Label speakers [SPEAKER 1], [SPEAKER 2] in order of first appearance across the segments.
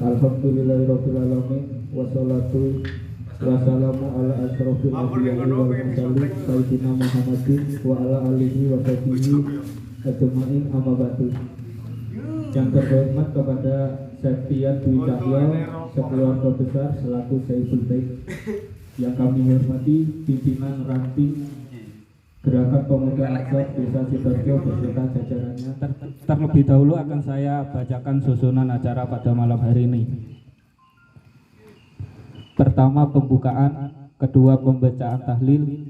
[SPEAKER 1] Alhamdulillahirabbil alamin wassalatu wassalamu ala asyrofil anbiya'i wal mursalin sayyidina Muhammadin wa ala alihi wa sahbihi ajmain amma ba'du. Yang terhormat kepada Septian Dwi Cahyo sekeluarga besar selaku Saiful Baik, yang kami hormati pimpinan ranting Gerakan Pemuda Ansor Desa Sidoarjo beserta jajarannya. Terlebih dahulu akan saya bacakan susunan acara pada malam hari ini. Pertama pembukaan, kedua pembacaan tahlil,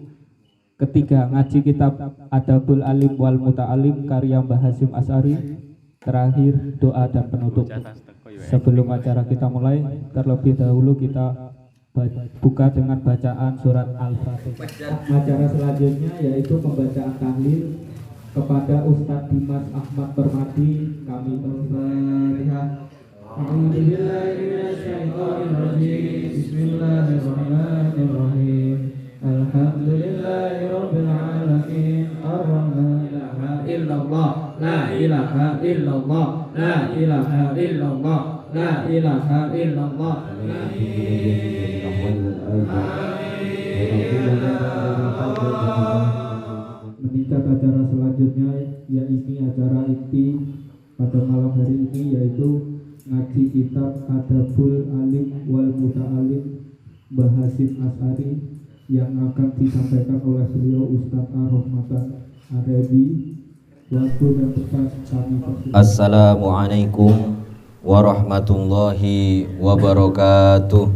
[SPEAKER 1] ketiga ngaji kitab Adabul Alim wal Muta'alim karya Mbah Hasyim Asy'ari, terakhir doa dan penutup. Sebelum acara kita mulai, terlebih dahulu kita buka dengan bacaan surat Al-Fatihah. Acara selanjutnya yaitu pembacaan tahlil kepada Ustadz Dimas Ahmad Permadi. Kami Al-Fatihah. Bismillahirrahmanirrahim. Alhamdulillahirabbil alamin. Ar-Rahman illallah, la ilaha illallah, la ilaha illallah, la ilaha illallah. Meningkat acara selanjutnya yaitu acara inti pada malam hari ini, yaitu ngaji kitab Adabul Alim wal Muta'alim Mbah Hasyim Asy'ari yang akan disampaikan oleh beliau Ustadz Ar-Rahmatan Arabi. Waktu dan tempat kami persilakan.
[SPEAKER 2] Assalamualaikum warahmatullahi wabarakatuh.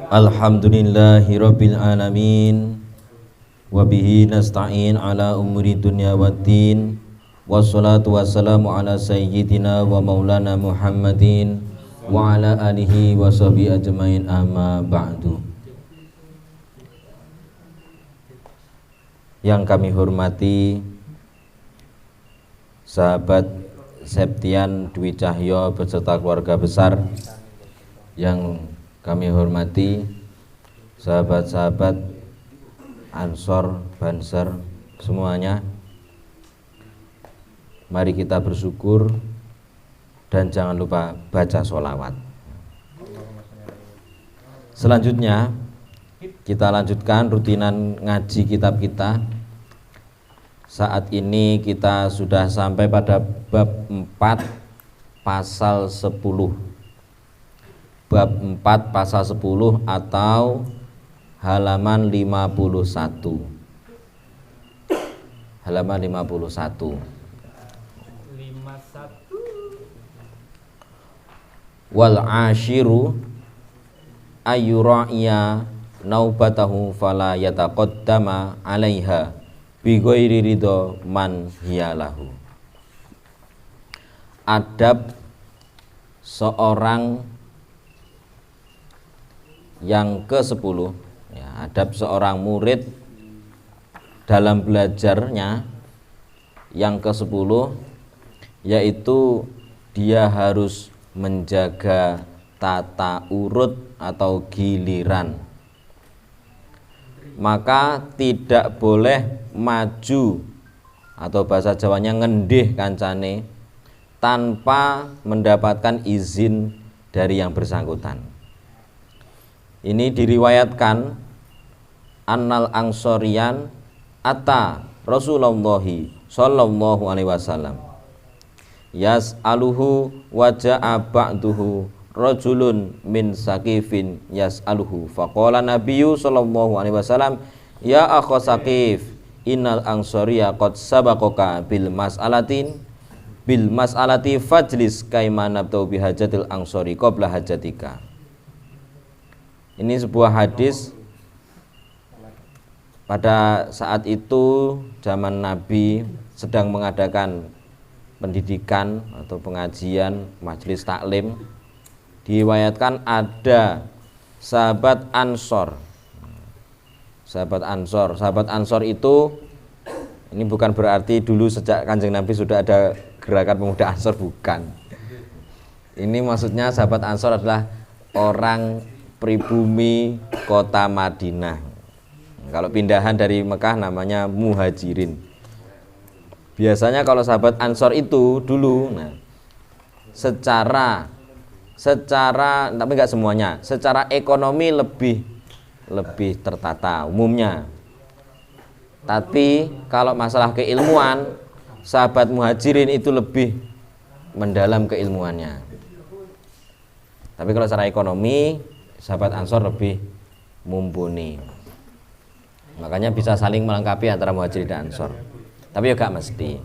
[SPEAKER 2] Alhamdulillahi alamin. Wabihi nasta'in ala umuri dunya waddin. Wassalatu wassalamu ala sayyidina wa maulana Muhammadin wa ala alihi wa sahbihi ajmain, amma ba'du. Yang kami hormati sahabat Septian Dwi Cahyo beserta keluarga besar, yang kami hormati sahabat-sahabat Ansor, Banser semuanya, mari kita bersyukur dan jangan lupa baca sholawat. Selanjutnya kita lanjutkan rutinan ngaji kitab kita. Saat ini kita sudah sampai pada bab 4 pasal 10. Bab 4 pasal 10 atau halaman 51. Halaman 51. Wal ashiru ayyura'iya naubatahu fala yataqaddama 'alaiha bi ghairi ridha man hiyalahu. Adab seorang yang ke-10, ya, adab seorang murid dalam belajarnya yang ke-10 yaitu dia harus menjaga tata urut atau giliran. Maka tidak boleh maju atau bahasa Jawanya ngendih kancane tanpa mendapatkan izin dari yang bersangkutan. Ini diriwayatkan annal ansorian ata Rasulullahi sallallahu alaihi wasallam yas'aluhu waja'a ba'duhu rajulun min Saqifin yas'aluhu faqala nabiyyu sallallahu alaihi wasallam ya akha Saqif innal ansoriya qad sabaqaka bil mas'alati fajlis kaima nabtau bihajatil ansori qabla hajatika. Ini sebuah hadis. Pada saat itu zaman Nabi sedang mengadakan pendidikan atau pengajian, majelis taklim. Diriwayatkan ada sahabat Ansor. Sahabat Ansor itu, ini bukan berarti dulu sejak Kanjeng Nabi sudah ada gerakan pemuda Ansor, bukan. Ini maksudnya sahabat Ansor adalah orang pribumi kota Madinah. Kalau pindahan dari Mekah namanya muhajirin. Biasanya kalau sahabat Ansor itu dulu, secara tapi nggak semuanya, secara ekonomi lebih tertata umumnya. Tapi kalau masalah keilmuan, sahabat muhajirin itu lebih mendalam keilmuannya. Tapi kalau secara ekonomi, sahabat ansor lebih mumpuni. Makanya bisa saling melengkapi antara muhajirin dan ansor. Tapi ya gak mesti.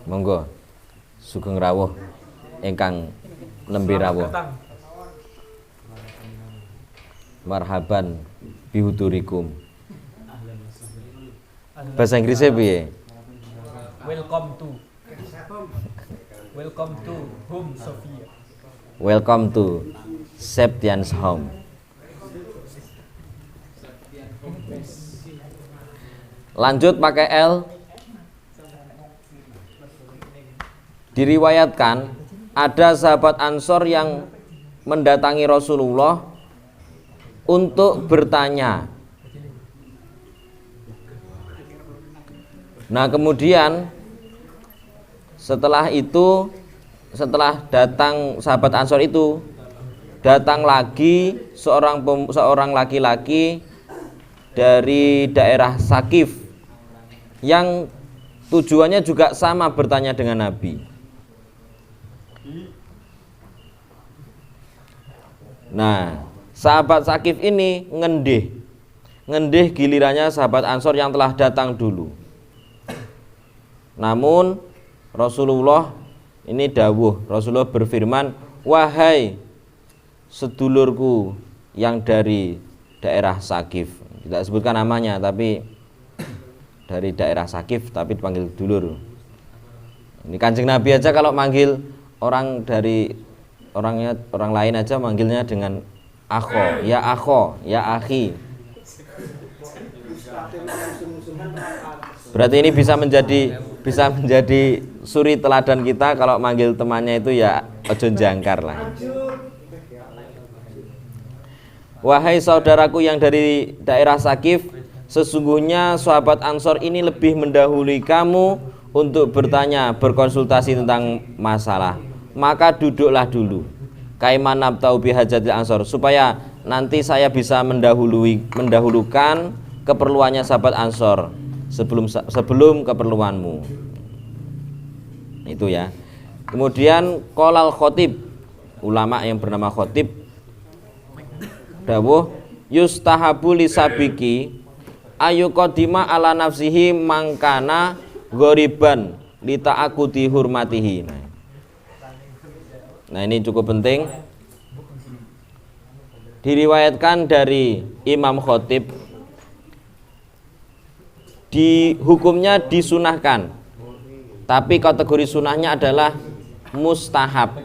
[SPEAKER 2] Monggo sugeng rawuh ingkang nembe rawuh. Marhaban bihudurikum. Bahasa Inggrisnya piye?
[SPEAKER 3] Welcome to home Sophia.
[SPEAKER 2] Welcome to Septian's home. Lanjut pakai L. Diriwayatkan ada sahabat Ansor yang mendatangi Rasulullah untuk bertanya. Nah, kemudian setelah datang sahabat Ansor itu, datang lagi seorang laki-laki dari daerah Sakif yang tujuannya juga sama, bertanya dengan Nabi. Nah, sahabat Sakif ini ngendih gilirannya sahabat Ansor yang telah datang dulu. Namun Rasulullah ini Rasulullah berfirman, wahai sedulurku yang dari daerah Sakif, tidak sebutkan namanya, tapi dari daerah Sakif, tapi dipanggil dulur. Ini Kanjeng Nabi aja kalau manggil orang lain aja manggilnya dengan akho, ya akhi. Berarti ini bisa menjadi suri teladan kita kalau manggil temannya itu ya ojo jangkar lah. Wahai saudaraku yang dari daerah Sakif, sesungguhnya sahabat Ansor ini lebih mendahului kamu untuk bertanya, berkonsultasi tentang masalah. Maka duduklah dulu. Kaiman nabtau bihajatil Ansor, supaya nanti saya bisa mendahulukan keperluannya sahabat Ansor sebelum keperluanmu. Itu ya. Kemudian qolal khotib, ulama yang bernama Khotib dawuh, yustahabu lisabiki ayu qadima ala nafsihi mangkana ghoriban lita'akudi hurmatihi. Nah, ini cukup penting. Diriwayatkan dari Imam Khotib, hukumnya disunahkan, tapi kategori sunahnya adalah mustahab.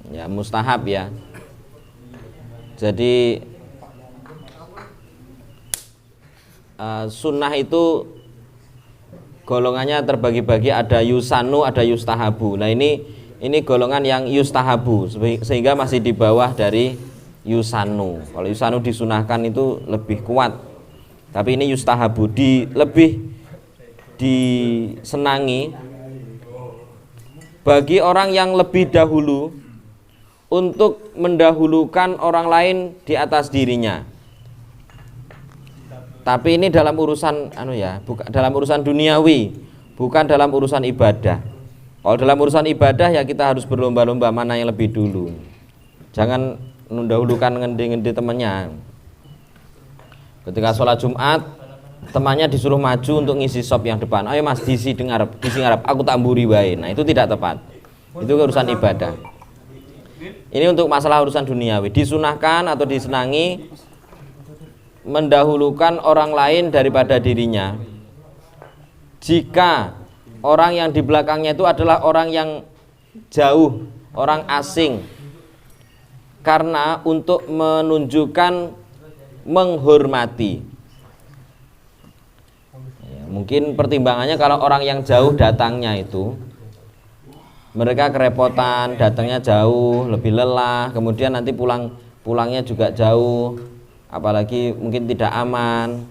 [SPEAKER 2] Ya, mustahab ya. Jadi sunnah itu golongannya terbagi-bagi, ada yusanu, ada yustahabu. Nah, ini golongan yang yustahabu, sehingga masih di bawah dari yusanu. Kalau yusanu disunahkan itu lebih kuat, tapi ini yustahabu, lebih disenangi bagi orang yang lebih dahulu untuk mendahulukan orang lain di atas dirinya. Tapi ini dalam urusan bukan dalam urusan duniawi, bukan dalam urusan ibadah. Kalau dalam urusan ibadah ya kita harus berlomba-lomba mana yang lebih dulu. Jangan mendahulukan ngendi-ngendi temannya. Ketika sholat Jumat, temannya disuruh maju untuk ngisi sop yang depan. Ayo mas, diisi ngarep, aku tak mburi wae. Nah, itu tidak tepat. Itu urusan ibadah. Ini untuk masalah urusan duniawi. Disunahkan atau disenangi mendahulukan orang lain daripada dirinya jika orang yang di belakangnya itu adalah orang yang jauh, orang asing, karena untuk menunjukkan menghormati. Ya, mungkin pertimbangannya kalau orang yang jauh datangnya itu mereka kerepotan, datangnya jauh, lebih lelah, kemudian nanti pulangnya juga jauh, apalagi mungkin tidak aman,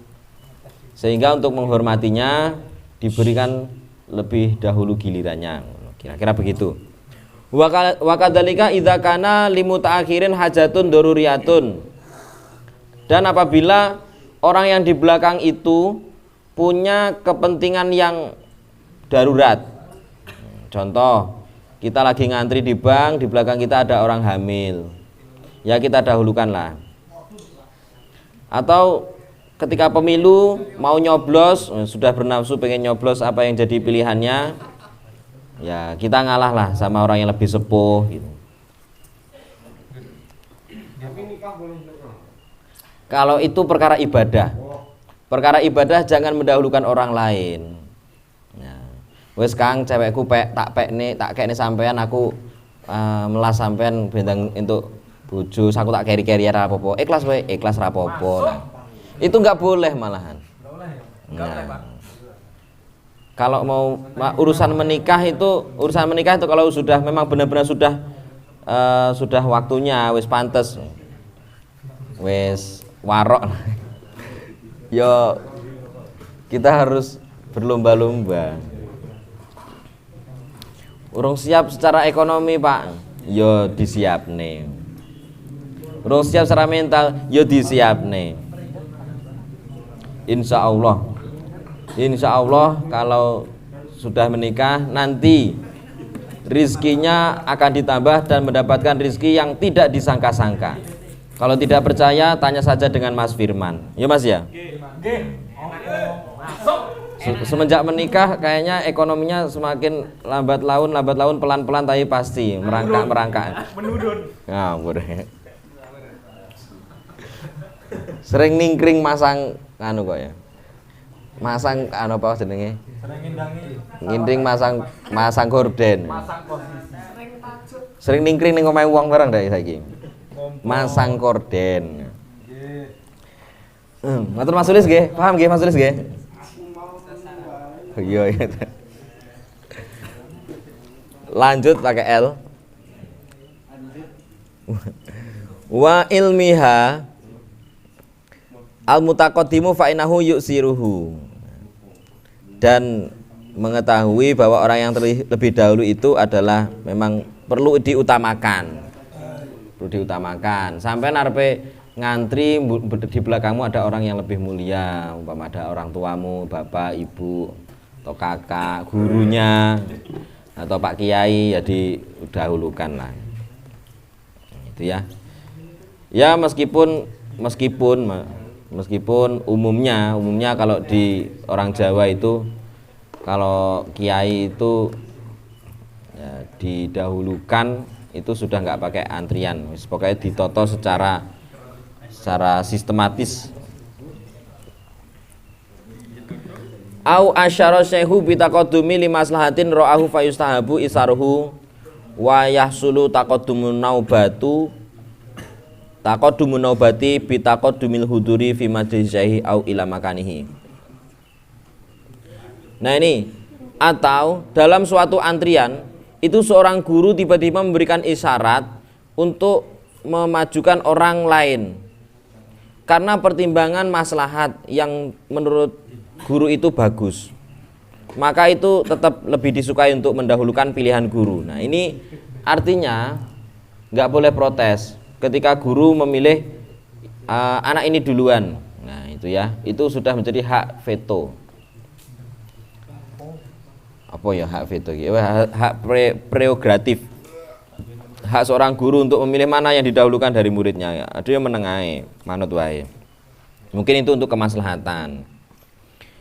[SPEAKER 2] sehingga untuk menghormatinya diberikan lebih dahulu gilirannya. Kira-kira begitu. Wa kadzalika idza kana limutaakhirin hajatun daruriyatun. Dan apabila orang yang di belakang itu punya kepentingan yang darurat. Contoh, kita lagi ngantri di bank, di belakang kita ada orang hamil. Ya kita dahulukanlah. Atau ketika pemilu mau nyoblos, sudah bernafsu pengen nyoblos apa yang jadi pilihannya, ya kita ngalah lah sama orang yang lebih sepuh gitu. Kalau itu perkara ibadah jangan mendahulukan orang lain. Ya. Wes Kang, cewekku tak kene sampean, aku melas sampean bentang untuk bojo, aku tak keri-keri rapopo. Ikhlas rapopo. Nah, itu nggak boleh malahan. Nah, kalau mau urusan menikah itu kalau sudah memang benar-benar sudah waktunya, wes pantes, wes warok. Yo kita harus berlomba-lomba. Urung siap secara ekonomi Pak, yo disiap nih. Urung siap secara mental, yo disiap nih. Insya Allah kalau sudah menikah nanti rizkinya akan ditambah dan mendapatkan rizki yang tidak disangka-sangka. Kalau tidak percaya tanya saja dengan Mas Firman. Ya Mas ya. Semenjak menikah kayaknya ekonominya semakin lambat laun pelan-pelan tapi pasti merangkak. Menurun. Nah, sering ningkring masang anu kok ya. Masang anu apa jenenge? Nginding masang gorden. Sering ningkring ning omahe wong barang dak saiki. Masang korden. Matur Mas Sulis nggih, paham nggih Mas Sulis nggih? Iya. Lanjut pakai L. Wa ilmiha al-mutaqaddimu fa innahu yusiruhu. Dan mengetahui bahwa orang yang lebih dahulu itu adalah memang perlu diutamakan. Sampai narepe ngantri di belakangmu ada orang yang lebih mulia, umpama ada orang tuamu, bapak, ibu, atau kakak, gurunya, atau Pak Kiai, ya didahulukan lah. Itu ya. Ya meskipun umumnya kalau di orang Jawa itu kalau kiai itu ya, didahulukan itu sudah nggak pakai antrian, pokoknya ditoto secara sistematis. Au asyara syaihu bitaqaddumi limaslahatin ra'ahu fayustahabu isaruhu wa yahsulu taqaddumun naubati bitaqaddumil huduri fi majlis syaihi au ila makanihi. Nah ini, atau dalam suatu antrian itu seorang guru tiba-tiba memberikan isyarat untuk memajukan orang lain karena pertimbangan maslahat yang menurut guru itu bagus, maka itu tetap lebih disukai untuk mendahulukan pilihan guru. Nah ini artinya nggak boleh protes ketika guru memilih anak ini duluan. Nah itu ya, itu sudah menjadi hak veto. Apa ya hak veto? Hak prerogatif. Hak seorang guru untuk memilih mana yang didahulukan dari muridnya. Ada yang menengahi, manut wae. Mungkin itu untuk kemaslahatan.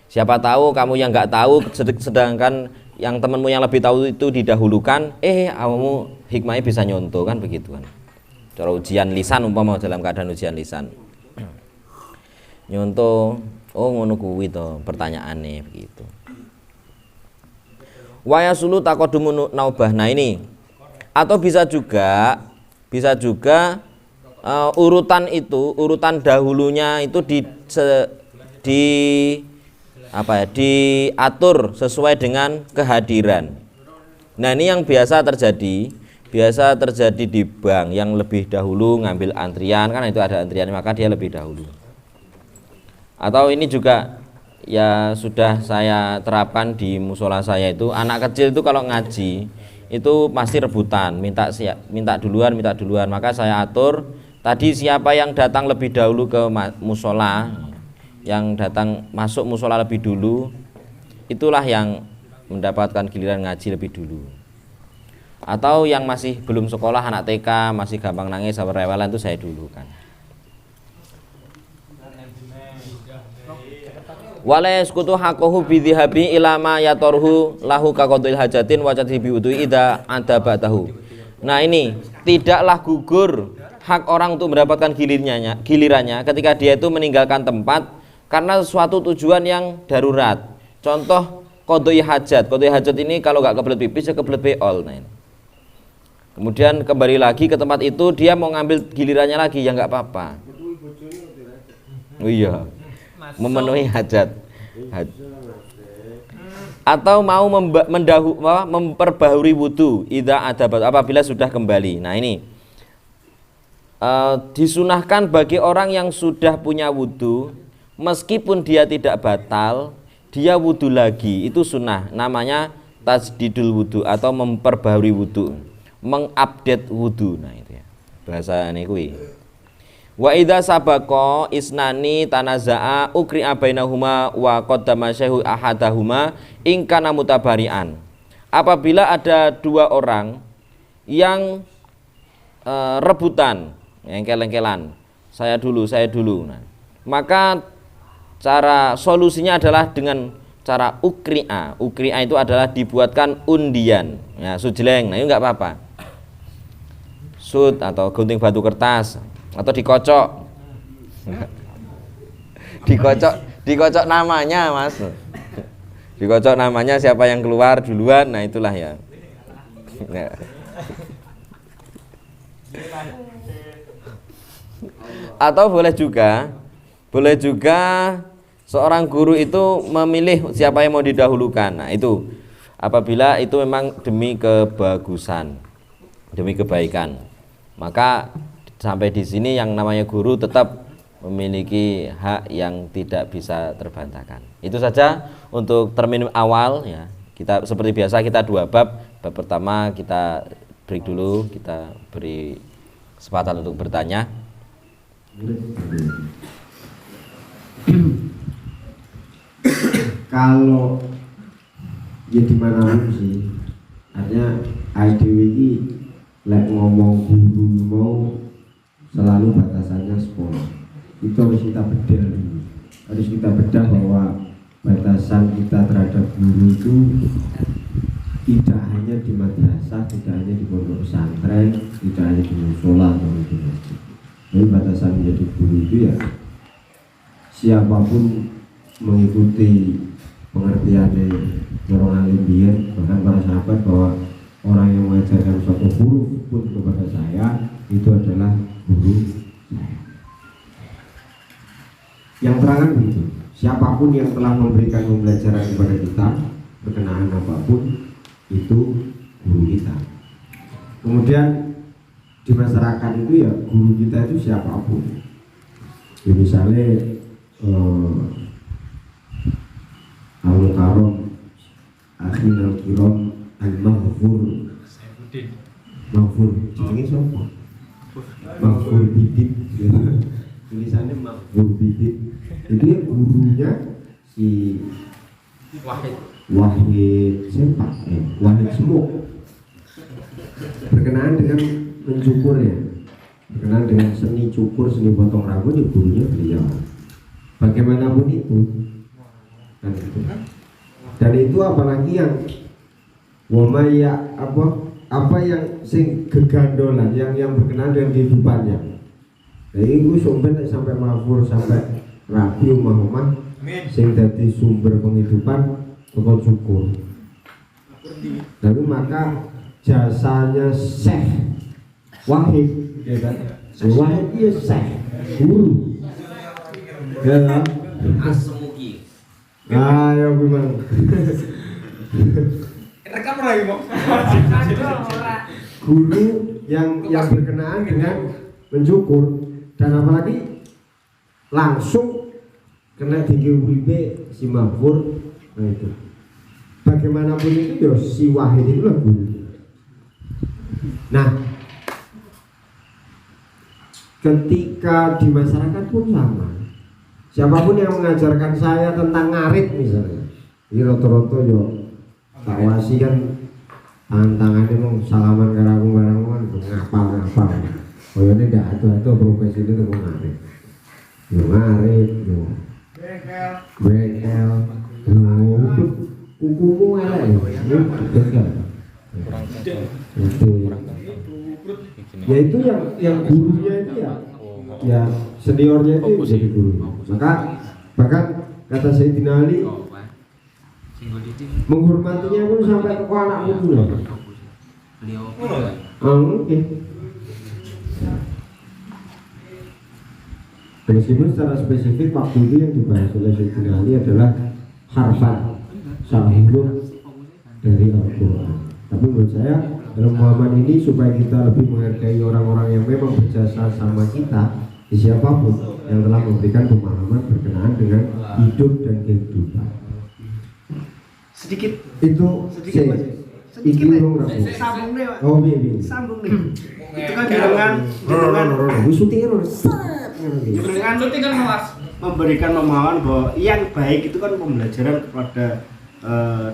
[SPEAKER 2] Siapa tahu kamu yang nggak tahu, sedangkan yang temanmu yang lebih tahu itu didahulukan, kamu hikmahnya bisa nyontoh kan begitu kan. Cara ujian lisan umpama dalam keadaan ujian lisan. Nyontoh, oh ngono kuwi to pertanyaannya begitu. Wa yasulu taqaddumun naubah. Nah ini atau bisa juga urutan dahulunya itu diatur sesuai dengan kehadiran. Nah ini yang biasa terjadi di bank yang lebih dahulu ngambil antrian, kan itu ada antrian maka dia lebih dahulu. Atau ini juga ya sudah saya terapkan di musola saya itu, anak kecil itu kalau ngaji itu pasti rebutan, minta duluan, maka saya atur tadi siapa yang datang lebih dahulu ke musola, yang datang masuk musola lebih dulu, itulah yang mendapatkan giliran ngaji lebih dulu. Atau yang masih belum sekolah, anak TK masih gampang nangis sama rewelan, itu saya dulu kan. Wala yasqutu haqqahu bidhihabi ila ma yatorhu lahu kaqadil hajatin wa tadhibi udui idza adabatahu. Nah ini tidaklah gugur hak orang untuk mendapatkan gilirannya ketika dia itu meninggalkan tempat karena suatu tujuan yang darurat. Contoh qadai hajat. Qadai hajat ini kalau nggak kebelet pipis ya kebelet beol. Nah ini. Kemudian kembali lagi ke tempat itu, dia mau ngambil gilirannya lagi ya nggak apa-apa. Oh iya. Memenuhi hajat. Atau mau memperbaharui wudu idza adabat, apabila sudah kembali. Nah ini disunahkan bagi orang yang sudah punya wudu, meskipun dia tidak batal, dia wudu lagi, itu sunnah, namanya tajdidul wudu atau memperbaharui wudu, mengupdate wudu. Nah itu ya bahasa ini kuwi. Wa idza sabaqa isnani tanaza'a ukri'a bainahuma wa qaddama syaihu ahadahuma in kana mutabari'an. Apabila ada dua orang yang rebutan, engkel-engkelan, saya dulu. Nah, maka cara solusinya adalah dengan cara ukri'a. Ukri'a itu adalah dibuatkan undian. Ya, sujleng. Nah, itu enggak apa-apa. Sud atau gunting batu kertas atau dikocok namanya, Mas. Dikocok namanya siapa yang keluar duluan, nah itulah ya. Atau boleh juga seorang guru itu memilih siapa yang mau didahulukan. Nah itu apabila itu memang demi kebagusan, demi kebaikan, maka sampai di sini yang namanya guru tetap memiliki hak yang tidak bisa terbantahkan. Itu saja untuk termin awal ya. Kita seperti biasa kita dua bab. Bab pertama kita break dulu, kita beri kesempatan untuk bertanya.
[SPEAKER 3] Kalau ya dimanapun sih, artinya IDW ini ngomong guru mau selalu batasannya sekolah. Itu harus kita bedah dulu. Harus kita bedah bahwa batasan kita terhadap guru itu tidak hanya di madrasah, tidak hanya di pondok pesantren, tidak hanya di musola atau di masjid. Jadi batasan menjadi guru itu ya siapapun mengikuti pengertiannya orang alim biyen, bahkan para sahabat, bahwa orang yang mengajarkan suatu huruf pun kepada saya itu adalah guru saya. Yang terangkan begitu, siapapun yang telah memberikan pembelajaran kepada kita berkenaan apapun itu guru kita. Kemudian di masyarakat itu ya guru kita itu siapapun. Ya, misalnya al-karom akhin al-kiram al-maghfur jenenge sapa? Maghfur Bidit, tulisannya Maghfur Bidit. Itu ya gurunya si Wahid siapa? Wahid Semuk. Berkenaan dengan mencukur ya, berkenaan dengan seni cukur, seni potong rambut, ya gurunya beliau. Bagaimanapun itu kan itu. Dan itu apalagi yang wamaya apa yang sing gegandolan yang berkenaan dengan kehidupannya. Jadi itu sampai Mahfur sampai Rabi Umar sing dadi sumber penghidupan toko cukur. Lalu maka jasanya Syekh Wahid, ya kan? Wahid dia Syekh guru. Ya.
[SPEAKER 2] Asemuki.
[SPEAKER 3] Ya memang.
[SPEAKER 4] Rekam lagi, Bang.
[SPEAKER 3] Guru yang berkenaan dengan mencukur, dan apalagi langsung kena tinggi uripe si Mahfur. Nah itu bagaimanapun itu ya si Wahid itu lah guru. Nah ketika di masyarakat pun sama, siapapun yang mengajarkan saya tentang ngarit misalnya, ini roto-roto yo tak wasi kan tantangannya mau salaman karo aku barang kan ngapal-ngapal. Oh ini enggak ada profesi itu mau ngarit. Yo ngarit, yo bengkel, kukumu elek yo bengkel. Ya itu yang gurunya itu ya seniornya itu jadi guru. Maka bahkan kata Sayyidina Ali menghormatinya pun sampai ke anak cucu lah. Oke. Meskipun secara spesifik waktu itu yang dibahas oleh Sayyidina Ali adalah harfan salah huruf dari Al-Quran. Tapi menurut saya dalam pemahaman ini supaya kita lebih menghargai orang-orang yang memang berjasa sama kita, siapapun yang telah memberikan pemahaman berkenaan dengan hidup dan kehidupan.
[SPEAKER 4] Sedikit
[SPEAKER 3] Itu
[SPEAKER 4] sedikit
[SPEAKER 3] sambung
[SPEAKER 4] deh Pak.
[SPEAKER 3] Oh iya.
[SPEAKER 4] Sambung nih. Itu kan dengan memberikan pemahaman bahwa yang baik itu kan pembelajaran kepada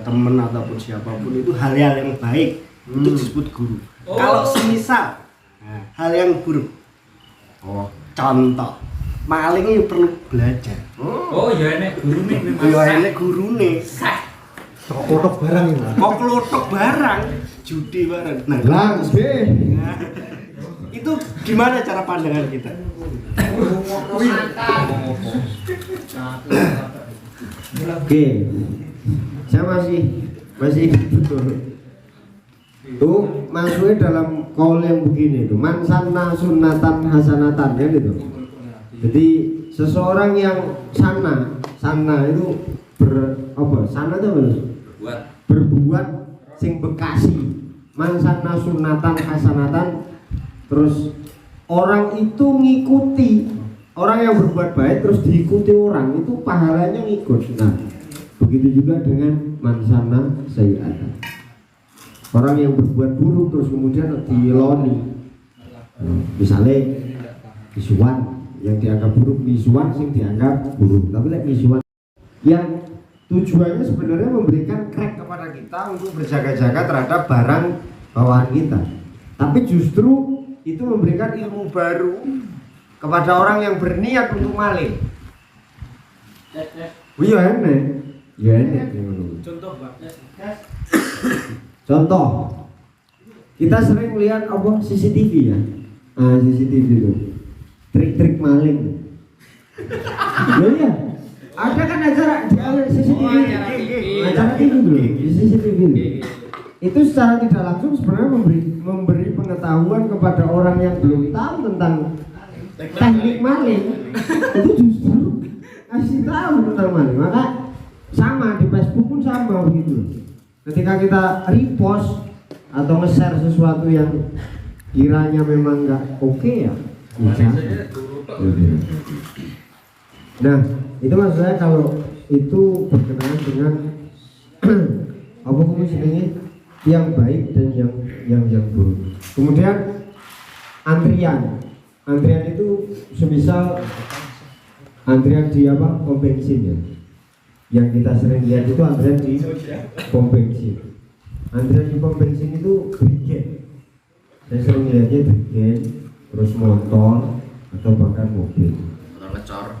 [SPEAKER 4] teman ataupun siapapun itu hal-hal yang baik itu disebut guru. Kalau semisal hal yang buruk, contoh maling yang perlu belajar.
[SPEAKER 5] Ya enek gurune memang.
[SPEAKER 4] Ya enek gurune.
[SPEAKER 3] Kotok barang ini.
[SPEAKER 4] Kok klothok barang, judi barang. Nah, itu gimana cara pandangan kita?
[SPEAKER 3] Oke. Saya masih betul. Tuh masuknya dalam kaul yang begini tuh, man sanna sunnatan hasanatan kan itu. Jadi seseorang yang sana itu sana itu berbuat sing bekasi. Man sanna sunnatan hasanatan, terus orang itu ngikuti orang yang berbuat baik terus diikuti orang itu pahalanya ngikut. Nah begitu juga dengan man sanna sayyi'atan. Orang yang berbuat buruk terus kemudian diloni, misalnya misuan yang dianggap buruk, misuan sing dianggap buruk, tapi lek misuan yang tujuannya sebenarnya memberikan crack kepada kita untuk berjaga-jaga terhadap barang bawaan kita, tapi justru itu memberikan ilmu baru kepada orang yang berniat untuk maling. Iya enak.
[SPEAKER 5] Contoh Pak.
[SPEAKER 3] Contoh, kita sering lihat CCTV ya, CCTV itu trik-trik maling. Ya, ada kan acara di CCTV, acara TV dulu, di CCTV itu secara tidak langsung sebenarnya memberi pengetahuan kepada orang yang belum tahu tentang teknik maling, itu justru kasih tahu tentang maling. Maka sama di Facebook pun sama begitu. Ketika kita repost atau nge-share sesuatu yang kiranya memang nggak oke ya, nah itu maksud saya kalau itu berkenaan dengan apa fungsinya yang baik dan yang buruk. Kemudian antrian itu semisal antrian di pom bensin ya. Yang kita sering lihat itu antrian di pom bensin. Antrian di pom bensin itu brigade. Saya sering lihatnya brigade, terus motor atau bahkan mobil.
[SPEAKER 2] Motor ngecor.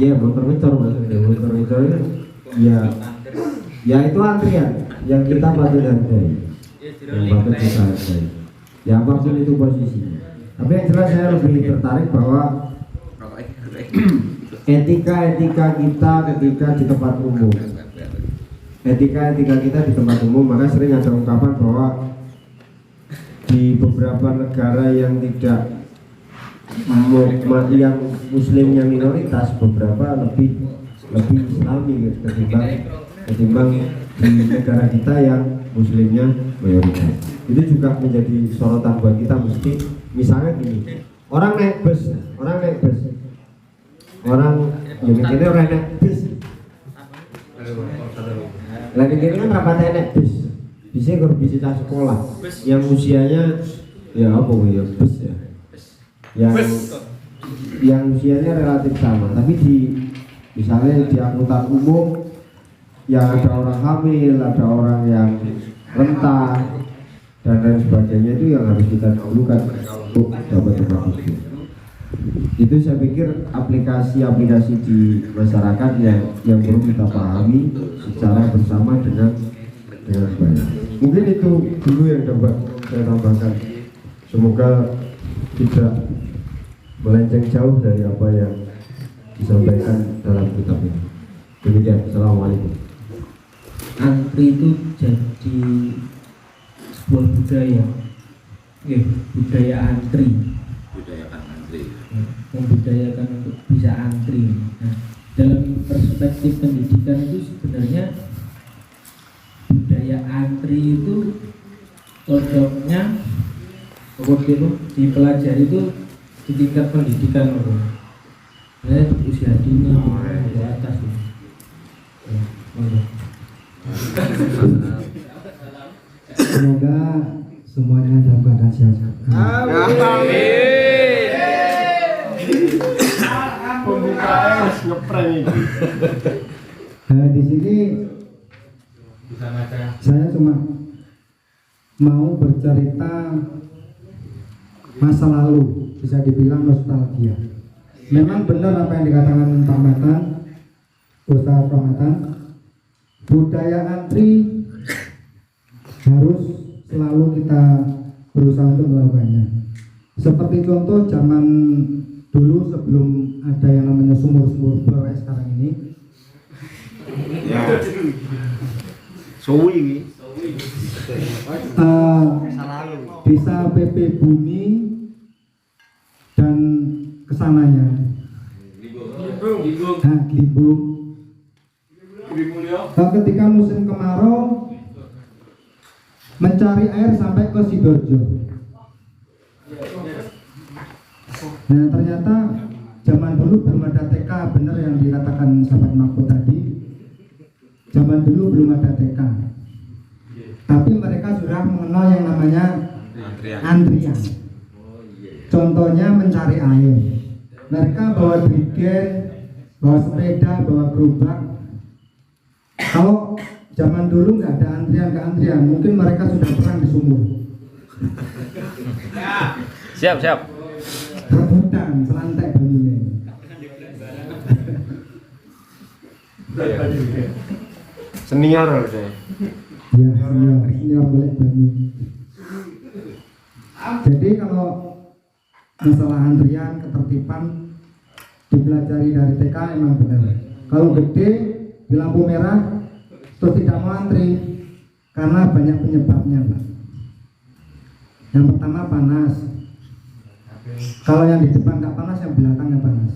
[SPEAKER 3] Iya, motor ngecor maksudnya. Motor ngecor itu ya itu antrian yang kita patut hargai. Yang patut kita hargai. Ya apapun itu posisinya. Tapi yang jelas saya lebih tertarik bahwa etika kita ketika di tempat umum, etika kita di tempat umum, maka sering ada ungkapan bahwa di beberapa negara yang tidak yang muslimnya minoritas, beberapa lebih islami ketimbang di negara kita yang muslimnya mayoritas. Itu juga menjadi sorotan buat kita. Mesti misalnya gini, orang naik bus, orang Jadi kene ora enak bis. Lah kene kan rapat enak bis. Bisa kalau bisa cah sekolah yang usianya ya apa ya bis ya. Yang usianya relatif sama, tapi misalnya di angkutan umum yang ada orang hamil, ada orang yang rentan dan lain sebagainya, itu yang harus kita dahulukan untuk dapat tempat duduk. Itu saya pikir aplikasi-aplikasi di masyarakat yang perlu kita pahami secara bersama dengan baik. Mungkin itu dulu yang dapat saya tambahkan. Semoga tidak melenceng jauh dari apa yang disampaikan dalam kitab ini. Demikian. Assalamualaikum.
[SPEAKER 1] Antri itu jadi sebuah budaya, budaya antri. Membudayakan untuk bisa antri. Nah, dalam perspektif pendidikan itu sebenarnya budaya antri itu cocoknya waktu dipelajari itu di tingkat pendidikan di usia dini di atas
[SPEAKER 6] Semoga semuanya dalam keadaan sehat.
[SPEAKER 4] Pembukaan ngeprank ini.
[SPEAKER 6] Di sini saya cuma mau bercerita masa lalu, bisa dibilang nostalgia. Memang benar apa yang dikatakan Pak Matan, Ustaz Rahmatan, budaya antri harus selalu kita berusaha untuk melakukannya. Seperti contoh zaman dulu sebelum ada yang namanya sumur-sumur bawah sekarang ini.
[SPEAKER 4] Ya. Suwi.
[SPEAKER 6] Bisa PP Bumi dan kesananya. Glibung. Ketika musim kemarau mencari air sampai ke Sidoarjo. Nah ternyata zaman dulu belum ada TK, benar yang dikatakan sahabat Mahfud tadi. Zaman dulu belum ada TK, tapi mereka sudah mengenal yang namanya antrian. Contohnya mencari air. Mereka bawa drigen, bawa sepeda, bawa gerobak. Kalau zaman dulu nggak ada antrian, mungkin mereka sudah perang di sumur.
[SPEAKER 2] Siap.
[SPEAKER 6] Rebutan, selantai banyunya.
[SPEAKER 3] Senior udah.
[SPEAKER 6] Ya, senior boleh banyu. Jadi kalau masalah antrian, ketertiban dipelajari dari TK emang benar. Kalau gede di lampu merah terus tidak mau antri karena banyak penyebabnya, Pak. Yang pertama panas. Kalau yang di depan nggak panas, yang belakangnya panas.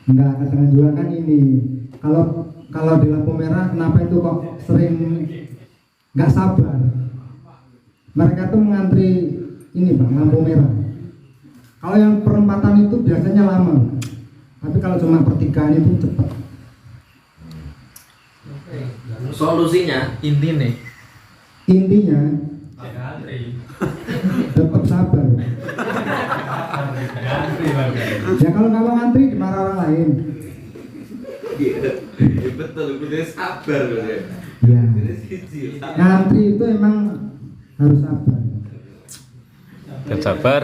[SPEAKER 6] Enggak, kadang juga kan ini. Kalau di lampu merah, kenapa itu kok sering nggak sabar? Mereka tuh mengantri ini Bang, lampu merah. Kalau yang perempatan itu biasanya lama, tapi kalau cuma pertigaan itu cepat.
[SPEAKER 5] Solusinya
[SPEAKER 6] Intinya tetap sabar. Ya kalau kamu ngantri dimarah orang lain.
[SPEAKER 5] betul, udah sabar ya.
[SPEAKER 6] Ya. Ngantri itu emang harus sabar.
[SPEAKER 2] Sabar.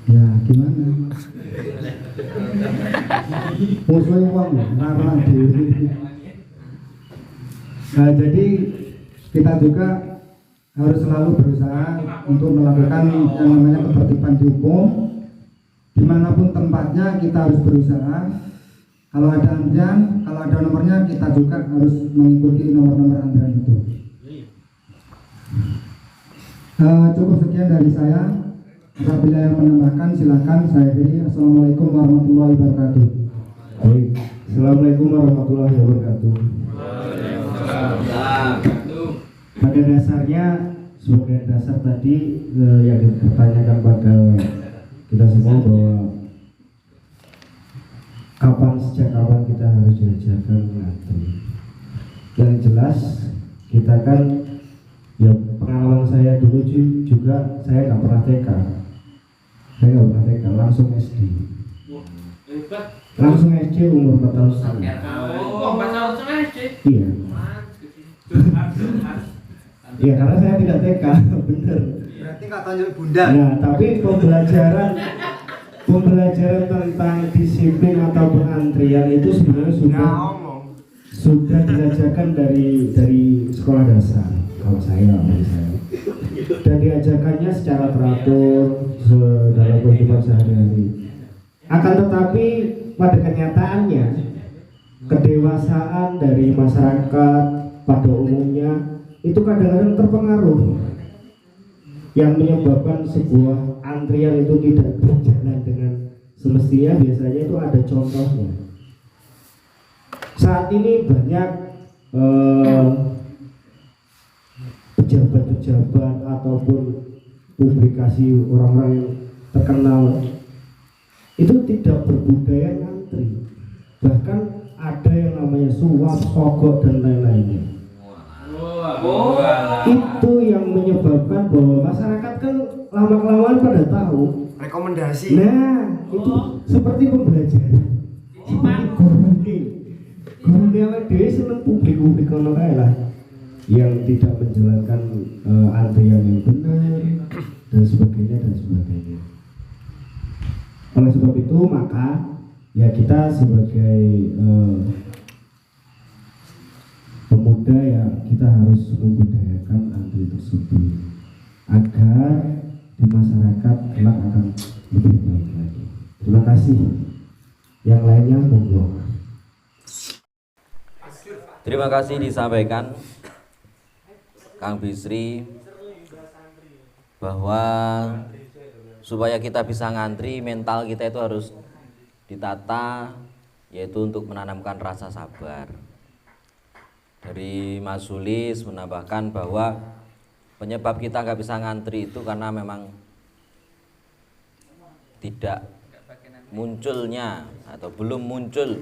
[SPEAKER 6] Ya gimana? Musuhnya uang marah diri. Nah, jadi kita juga harus selalu berusaha untuk melakukan yang namanya ketertiban di umum. Dimanapun tempatnya kita harus berusaha. Kalau ada antrian, kalau ada nomornya kita juga harus mengikuti nomor-nomor antrian itu. Cukup sekian dari saya. Apabila yang menambahkan silakan saya beri. Assalamualaikum warahmatullahi wabarakatuh.
[SPEAKER 3] Baik. Assalamualaikum warahmatullahi wabarakatuh. Pada dasarnya sebagai dasar tadi yang dipertanyakan pada kita semua bahwa sejak kapan kita harus diajarkan ngantri. Yang jelas kita kan, ya pengalaman saya dulu juga saya nggak pernah TK, langsung SD. Langsung SD umur 4 tahun setengah.
[SPEAKER 5] Oh, 4 tahun setengah SD.
[SPEAKER 3] Iya. Iya, karena saya tidak TK, bener.
[SPEAKER 4] Berarti nggak tunjuk bunda.
[SPEAKER 3] Nah, tapi pembelajaran tentang disiplin atau pengantrian itu sebenarnya sudah diajarkan dari sekolah dasar. Kalau saya, dan diajarkannya secara teratur dalam kehidupan sehari-hari. Akan tetapi pada kenyataannya kedewasaan dari masyarakat pada umumnya itu kadang-kadang terpengaruh, yang menyebabkan sebuah antrian itu tidak berjalan dengan semestinya. Biasanya itu ada contohnya. Saat ini banyak pejabat-pejabat ataupun publikasi orang-orang yang terkenal itu tidak berbudaya ngantri, bahkan ada yang namanya suap, sogok dan lain-lainnya. Itu yang menyebabkan bahwa masyarakat kan lama-kelamaan pada tahu
[SPEAKER 4] Rekomendasi.
[SPEAKER 3] nah itu seperti pembelajaran, seperti guru awake dhewe seneng publik ngono kae lah, yang tidak menjalankan antrian yang benar dan sebagainya. Oleh sebab itu maka ya kita sebagai pemuda ya kita harus membudayakan antri tersebut agar di masyarakat kelak akan lebih baik lagi. Terima kasih. Yang lainnya monggo.
[SPEAKER 2] Terima kasih disampaikan Kang Bisri bahwa supaya kita bisa ngantri, mental kita itu harus ditata, yaitu untuk menanamkan rasa sabar. Dari Mas Sulis menambahkan bahwa penyebab kita nggak bisa ngantri itu karena memang tidak munculnya atau belum muncul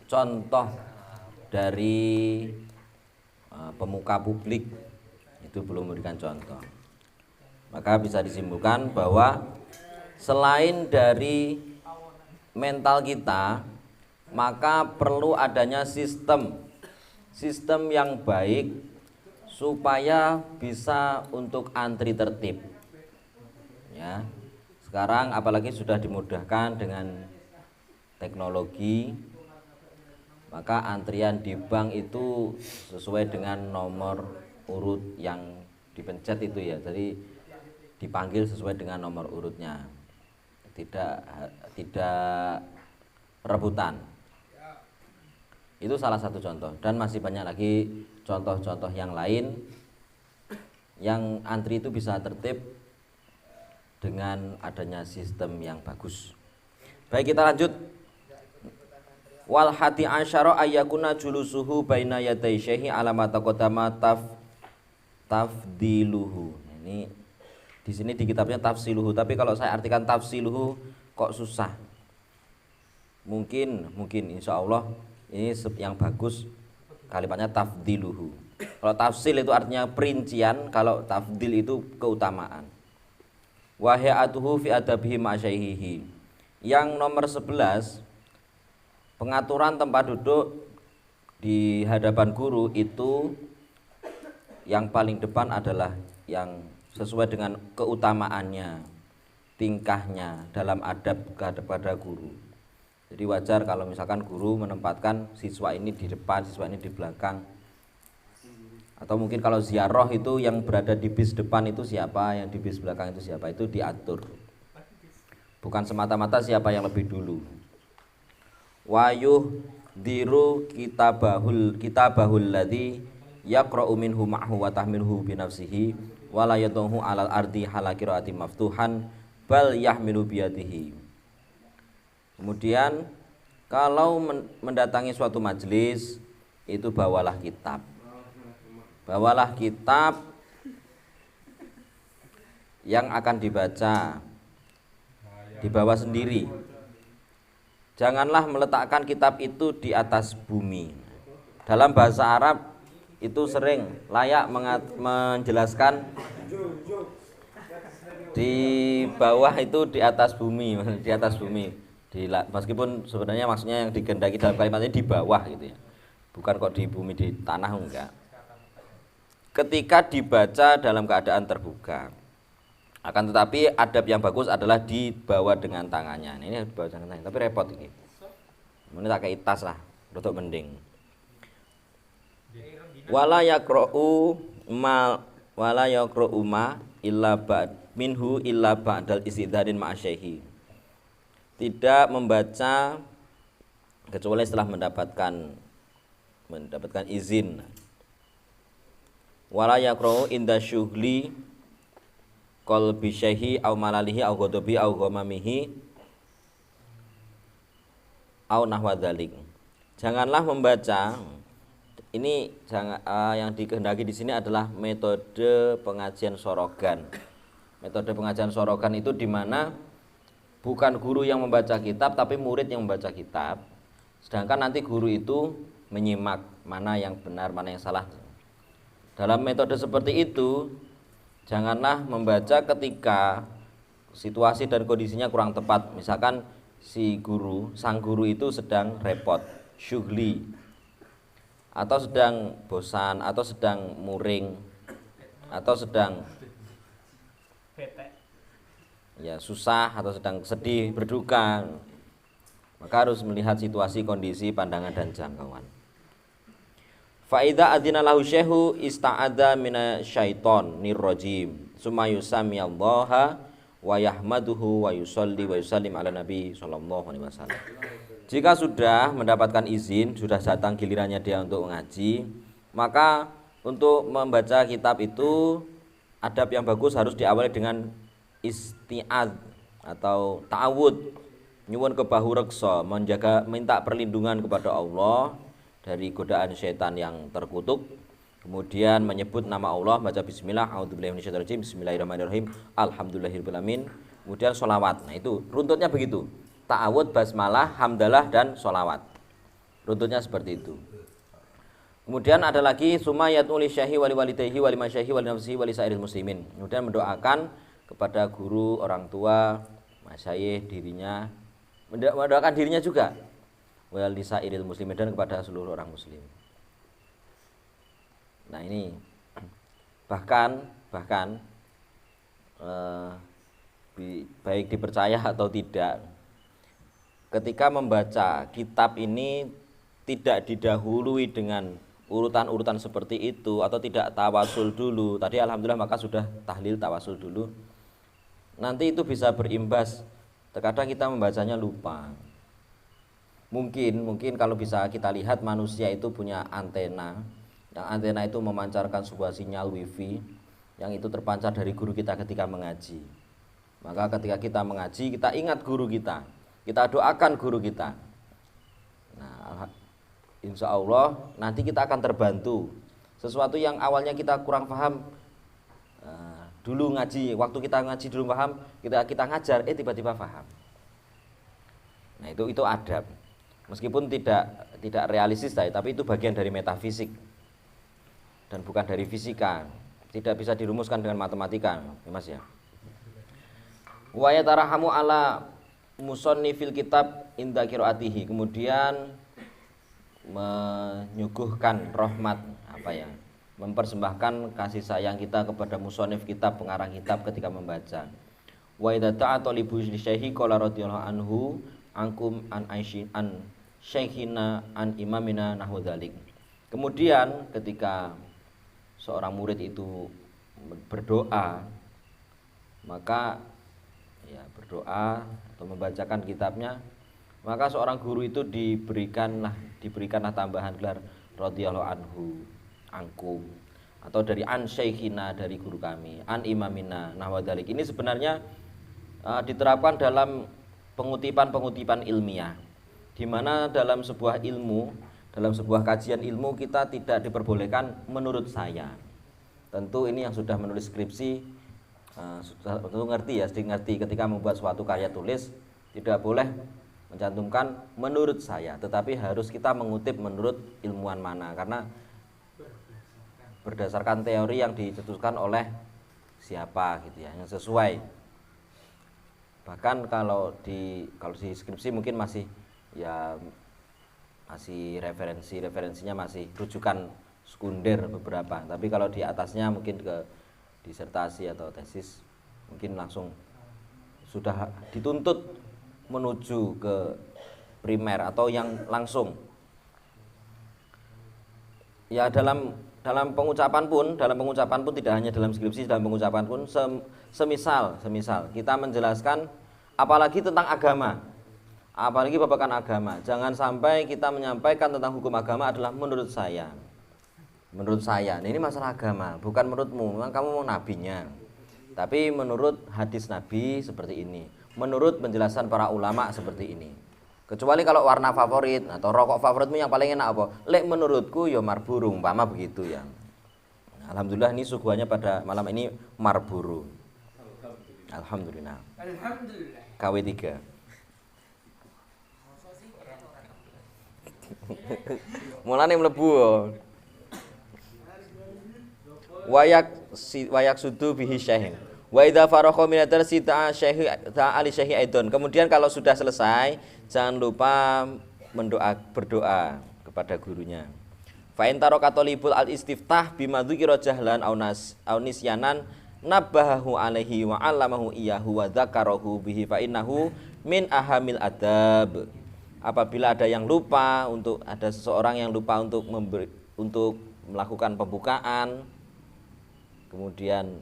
[SPEAKER 2] contoh dari pemuka publik, itu belum memberikan contoh. Maka bisa disimpulkan bahwa selain dari mental kita, maka perlu adanya sistem yang baik supaya bisa untuk antri tertib. Ya. Sekarang apalagi sudah dimudahkan dengan teknologi, maka antrian di bank itu sesuai dengan nomor urut yang dipencet itu ya. Jadi dipanggil sesuai dengan nomor urutnya, tidak rebutan. Itu salah satu contoh, dan masih banyak lagi contoh-contoh yang lain yang antri itu bisa tertib dengan adanya sistem yang bagus. Baik, kita lanjut. Wal hati asyara ayyakuna julusuhu baina yaday syekhi alamata qadama tafdiluhu. Ini di sini di kitabnya tafsiluhu, tapi kalau saya artikan tafsiluhu kok susah. Mungkin insya Allah ini yang bagus kalimatnya tafdiluhu. Kalau tafsil itu artinya perincian, kalau tafdil itu keutamaan. Wa hayatuhu fi adabihi ma'syaihihi. Yang nomor 11, pengaturan tempat duduk di hadapan guru itu yang paling depan adalah yang sesuai dengan keutamaannya, tingkahnya dalam adab kepada guru. Jadi wajar kalau misalkan guru menempatkan siswa ini di depan, siswa ini di belakang. Atau mungkin kalau ziarah itu yang berada di bis depan itu siapa, yang di bis belakang itu siapa, itu diatur. Bukan semata-mata siapa yang lebih dulu. Wayuh diru kitabahul ladzi yaqra'u minhu ma'hu wa tahmiluhu bi nafsihi wa la yadhuhu 'alal ardi hala qira'ati maftuhan bal yahmilu biyadihi. Kemudian kalau mendatangi suatu majelis itu bawalah kitab. Bawalah kitab yang akan dibaca dibawa sendiri. Janganlah meletakkan kitab itu di atas bumi. Dalam bahasa Arab itu sering layak menjelaskan di bawah itu di atas bumi, di atas bumi. Meskipun sebenarnya maksudnya yang digendaki dalam kalimat ini di bawah gitu ya. Bukan kok di bumi, di tanah, enggak. Ketika dibaca dalam keadaan terbuka. Akan tetapi adab yang bagus adalah dibawa dengan tangannya. Ini dibawa dengan tangannya, tapi repot ini. Ini tak kayak tas lah, rotok mending. Wala yaqra'u ma illa ba'd minhu illa ba'dal istidzarin ma'asyahi. Tidak membaca kecuali setelah mendapatkan izin. Wala yaqra'u inda syughli qalbi syaihi au malalihi au ghadabi au ghamamihi au nahwa dzalik. Janganlah membaca ini yang dikehendaki di sini adalah metode pengajian sorogan. Metode pengajian sorogan itu di mana bukan guru yang membaca kitab tapi murid yang membaca kitab. Sedangkan nanti guru itu menyimak mana yang benar, mana yang salah. Dalam metode seperti itu, janganlah membaca ketika situasi dan kondisinya kurang tepat. Misalkan sang guru itu sedang repot, syughli, atau sedang bosan, atau sedang muring, atau sedang ya susah, atau sedang sedih, berduka. Maka harus melihat situasi, kondisi, pandangan dan jangkauan. Fa idza adzina lahu syaihu ista'adza minasyaiton nirrajim summa yusamiyallaha wa yahmaduhu wa yusolli wa yusallim ala nabi sallallahu alaihi wasallam. Jika sudah mendapatkan izin, sudah datang gilirannya dia untuk mengaji, maka untuk membaca kitab itu adab yang bagus harus diawali dengan isti'ad atau ta'awud, nyuwun kebahu reksa, minta perlindungan kepada Allah dari godaan syaitan yang terkutuk. Kemudian menyebut nama Allah, baca bismillah, a'udzubillahi minasyaitonirrajim, bismillahirrahmanirrahim, alhamdulillahirabbil alamin. Kemudian sholawat. Nah itu runtutnya begitu. Ta'awud, basmalah, hamdalah dan sholawat. Runtutnya seperti itu. Kemudian ada lagi sumayatun li syaihi wa li walidayhi wa li masyaihi wa li nafsihi wa li sairil muslimin. Kemudian mendoakan kepada guru, orang tua, masyayikh, dirinya, mendoakan dirinya juga. Wa li sairil muslimin, dan kepada seluruh orang muslim. Nah ini bahkan baik dipercaya atau tidak, ketika membaca kitab ini tidak didahului dengan urutan-urutan seperti itu, atau tidak tawasul dulu. Tadi alhamdulillah maka sudah tahlil tawasul dulu. Nanti itu bisa berimbas, terkadang kita membacanya lupa. Mungkin kalau bisa kita lihat, manusia itu punya antena. Yang antena itu memancarkan sebuah sinyal wifi yang itu terpancar dari guru kita ketika mengaji. Maka ketika kita mengaji, kita ingat guru kita doakan guru kita. Nah, insya Allah nanti kita akan terbantu. Sesuatu yang awalnya kita kurang paham, dulu ngaji, waktu kita ngaji dulu paham, kita ngajar, tiba-tiba paham. Nah itu adab. Meskipun tidak realistis, tapi itu bagian dari metafisik dan bukan dari fisika. Tidak bisa dirumuskan dengan matematika, ya Mas ya. Wa yatarahamu ala musannifil kitab inda qiraatihi. Kemudian menyuguhkan rahmat, mempersembahkan kasih sayang kita kepada musannif kitab, pengarang kitab ketika membaca. Wa idza ta'ata li syaihi qala radhiyallahu anhu angkum an aisyin an syaikhina an imamina nahwu dzalik. Kemudian ketika seorang murid itu berdoa, maka berdoa atau membacakan kitabnya, maka seorang guru itu diberikanlah tambahan gelar radhiyallahu anhu, angkum, atau dari an syaikhina, dari guru kami, an imamina nahwa dzalik. Ini sebenarnya diterapkan dalam pengutipan ilmiah, di mana dalam sebuah ilmu, dalam sebuah kajian ilmu, kita tidak diperbolehkan menurut saya. Tentu ini yang sudah menulis skripsi tentu ngerti ya, sedikit ngerti ketika membuat suatu karya tulis tidak boleh mencantumkan menurut saya, tetapi harus kita mengutip menurut ilmuwan mana, karena berdasarkan teori yang dicetuskan oleh siapa gitu ya, yang sesuai. Bahkan kalau di skripsi mungkin masih referensinya masih rujukan sekunder beberapa, tapi kalau di atasnya mungkin ke disertasi atau tesis mungkin langsung sudah dituntut menuju ke primer atau yang langsung. Ya dalam pengucapan pun tidak hanya dalam skripsi, dalam pengucapan pun semisal kita menjelaskan apalagi tentang agama, apalagi babakan agama, jangan sampai kita menyampaikan tentang hukum agama adalah menurut saya. Nah, ini masalah agama, bukan menurutmu, memang kamu mau nabinya, tapi menurut hadis Nabi seperti ini, menurut penjelasan para ulama seperti ini. Kecuali kalau warna favorit atau rokok favoritmu yang paling enak apa? Lek menurutku ya Marlboro, umpama begitu ya. Alhamdulillah ini suguhannya pada malam ini Marlboro. Alhamdulillah. KW3. Mulane mlebu. Wayak sudu bihi syaihin. Wa idza faragha min ad-darsi ta'a ali syaihi aidon. Kemudian kalau sudah selesai, jangan lupa berdoa kepada gurunya. Fa in taraka talibul al-istiftah bima dzukira jahlan aw nisyanan nabahahu alaihi wa 'allamahu iyyahu wa dzakarahu bihi fa innahu min ahamil adab. Apabila ada seseorang yang lupa untuk melakukan pembukaan, kemudian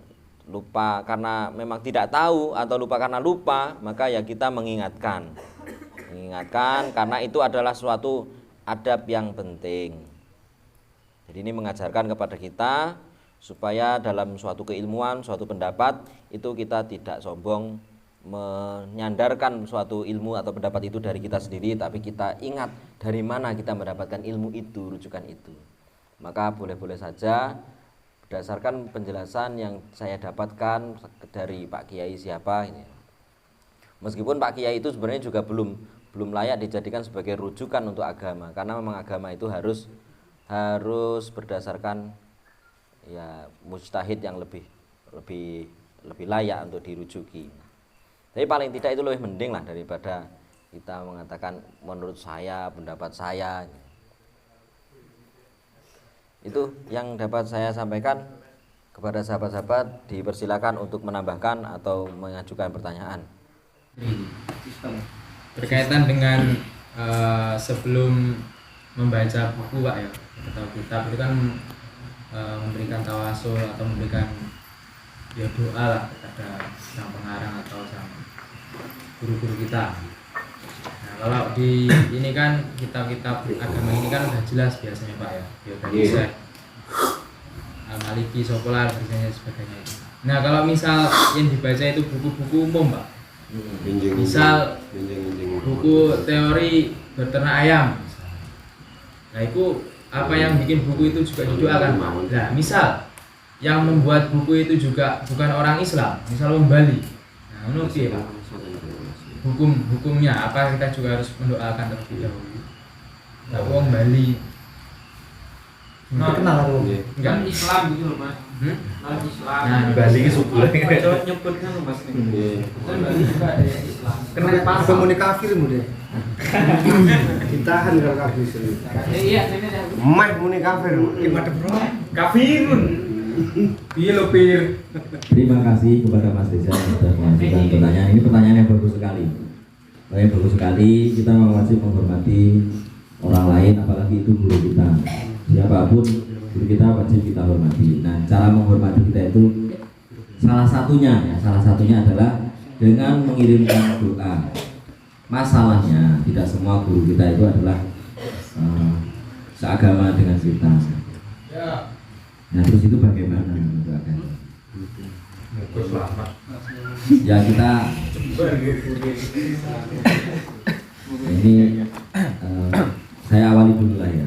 [SPEAKER 2] lupa karena memang tidak tahu atau lupa karena lupa, maka ya kita mengingatkan karena itu adalah suatu adab yang penting. Jadi ini mengajarkan kepada kita supaya dalam suatu keilmuan, suatu pendapat itu kita tidak sombong menyandarkan suatu ilmu atau pendapat itu dari kita sendiri, tapi kita ingat dari mana kita mendapatkan ilmu itu, rujukan itu. Maka boleh-boleh saja berdasarkan penjelasan yang saya dapatkan dari Pak Kiai siapa ini. Meskipun Pak Kiai itu sebenarnya juga belum layak dijadikan sebagai rujukan untuk agama, karena memang agama itu harus berdasarkan ya mujtahid yang lebih layak untuk dirujuki. Tapi paling tidak itu lebih mending lah daripada kita mengatakan menurut saya, pendapat saya. Itu yang dapat saya sampaikan. Kepada sahabat-sahabat dipersilakan untuk menambahkan atau mengajukan pertanyaan.
[SPEAKER 5] Berkaitan dengan sebelum membaca buku Pak ya, atau kitab itu kan memberikan tawasul atau memberikan ya doa lah kepada sang pengarang atau sang guru-guru kita. Nah, kalau di ini kan kitab-kitab agama ini kan udah jelas biasanya Pak ya, dari Syekh Al-Maliki, Sokolar, dan sebagainya itu. Nah kalau misal yang dibaca itu buku-buku umum Pak, misal buku teori beternak ayam, nah itu apa yang bikin buku itu juga didoakan Pak. Nah misal yang membuat buku itu juga bukan orang Islam, misal orang Bali, nah menurut Pak, hukumnya apa kita juga harus mendoakan terlebih dahulu? Nah orang Bali
[SPEAKER 6] kenal aku
[SPEAKER 5] enggak
[SPEAKER 7] Islam gitu loh Mas. Islam.
[SPEAKER 5] Nah,
[SPEAKER 2] Bali ki suku.
[SPEAKER 7] Coba nyebut kan Mas. Kan Bali juga ada Islam.
[SPEAKER 6] kenapa komunik kafirmu deh
[SPEAKER 4] Ditahan kalau kafir sendiri.
[SPEAKER 7] Iya, ini ada.
[SPEAKER 4] Mah muni kafir.
[SPEAKER 6] gimana bro
[SPEAKER 7] Kafirun. Iya lo Pir.
[SPEAKER 1] Terima kasih kepada Mas Desa yang sudah mengajukan pertanyaan. Ini pertanyaan yang bagus sekali. Yang bagus sekali, kita wajib menghormati orang lain, apalagi itu guru kita. Siapapun guru kita wajib kita hormati. Nah, cara menghormati kita itu salah satunya adalah dengan mengirimkan doa. Masalahnya tidak semua guru kita itu adalah seagama dengan kita. Nah, terus itu bagaimana mendoakan? Ya kita ini saya awali dulu lah ya.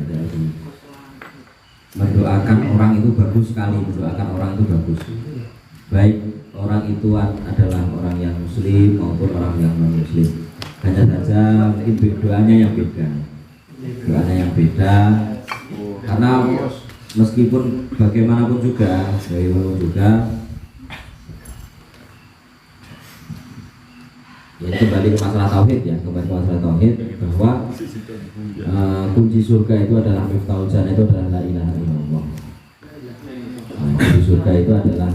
[SPEAKER 1] Mendoakan orang itu bagus sekali, mendoakan orang itu bagus. Baik
[SPEAKER 2] orang itu adalah orang yang muslim maupun orang yang non muslim. Hanya saja mungkin doanya yang beda. Doanya yang beda. Karena meskipun bagaimanapun juga ya kembali ke masalah tauhid bahwa kunci surga itu adalah miftahul jannah, itu adalah la ilaha illallah. Kunci surga itu adalah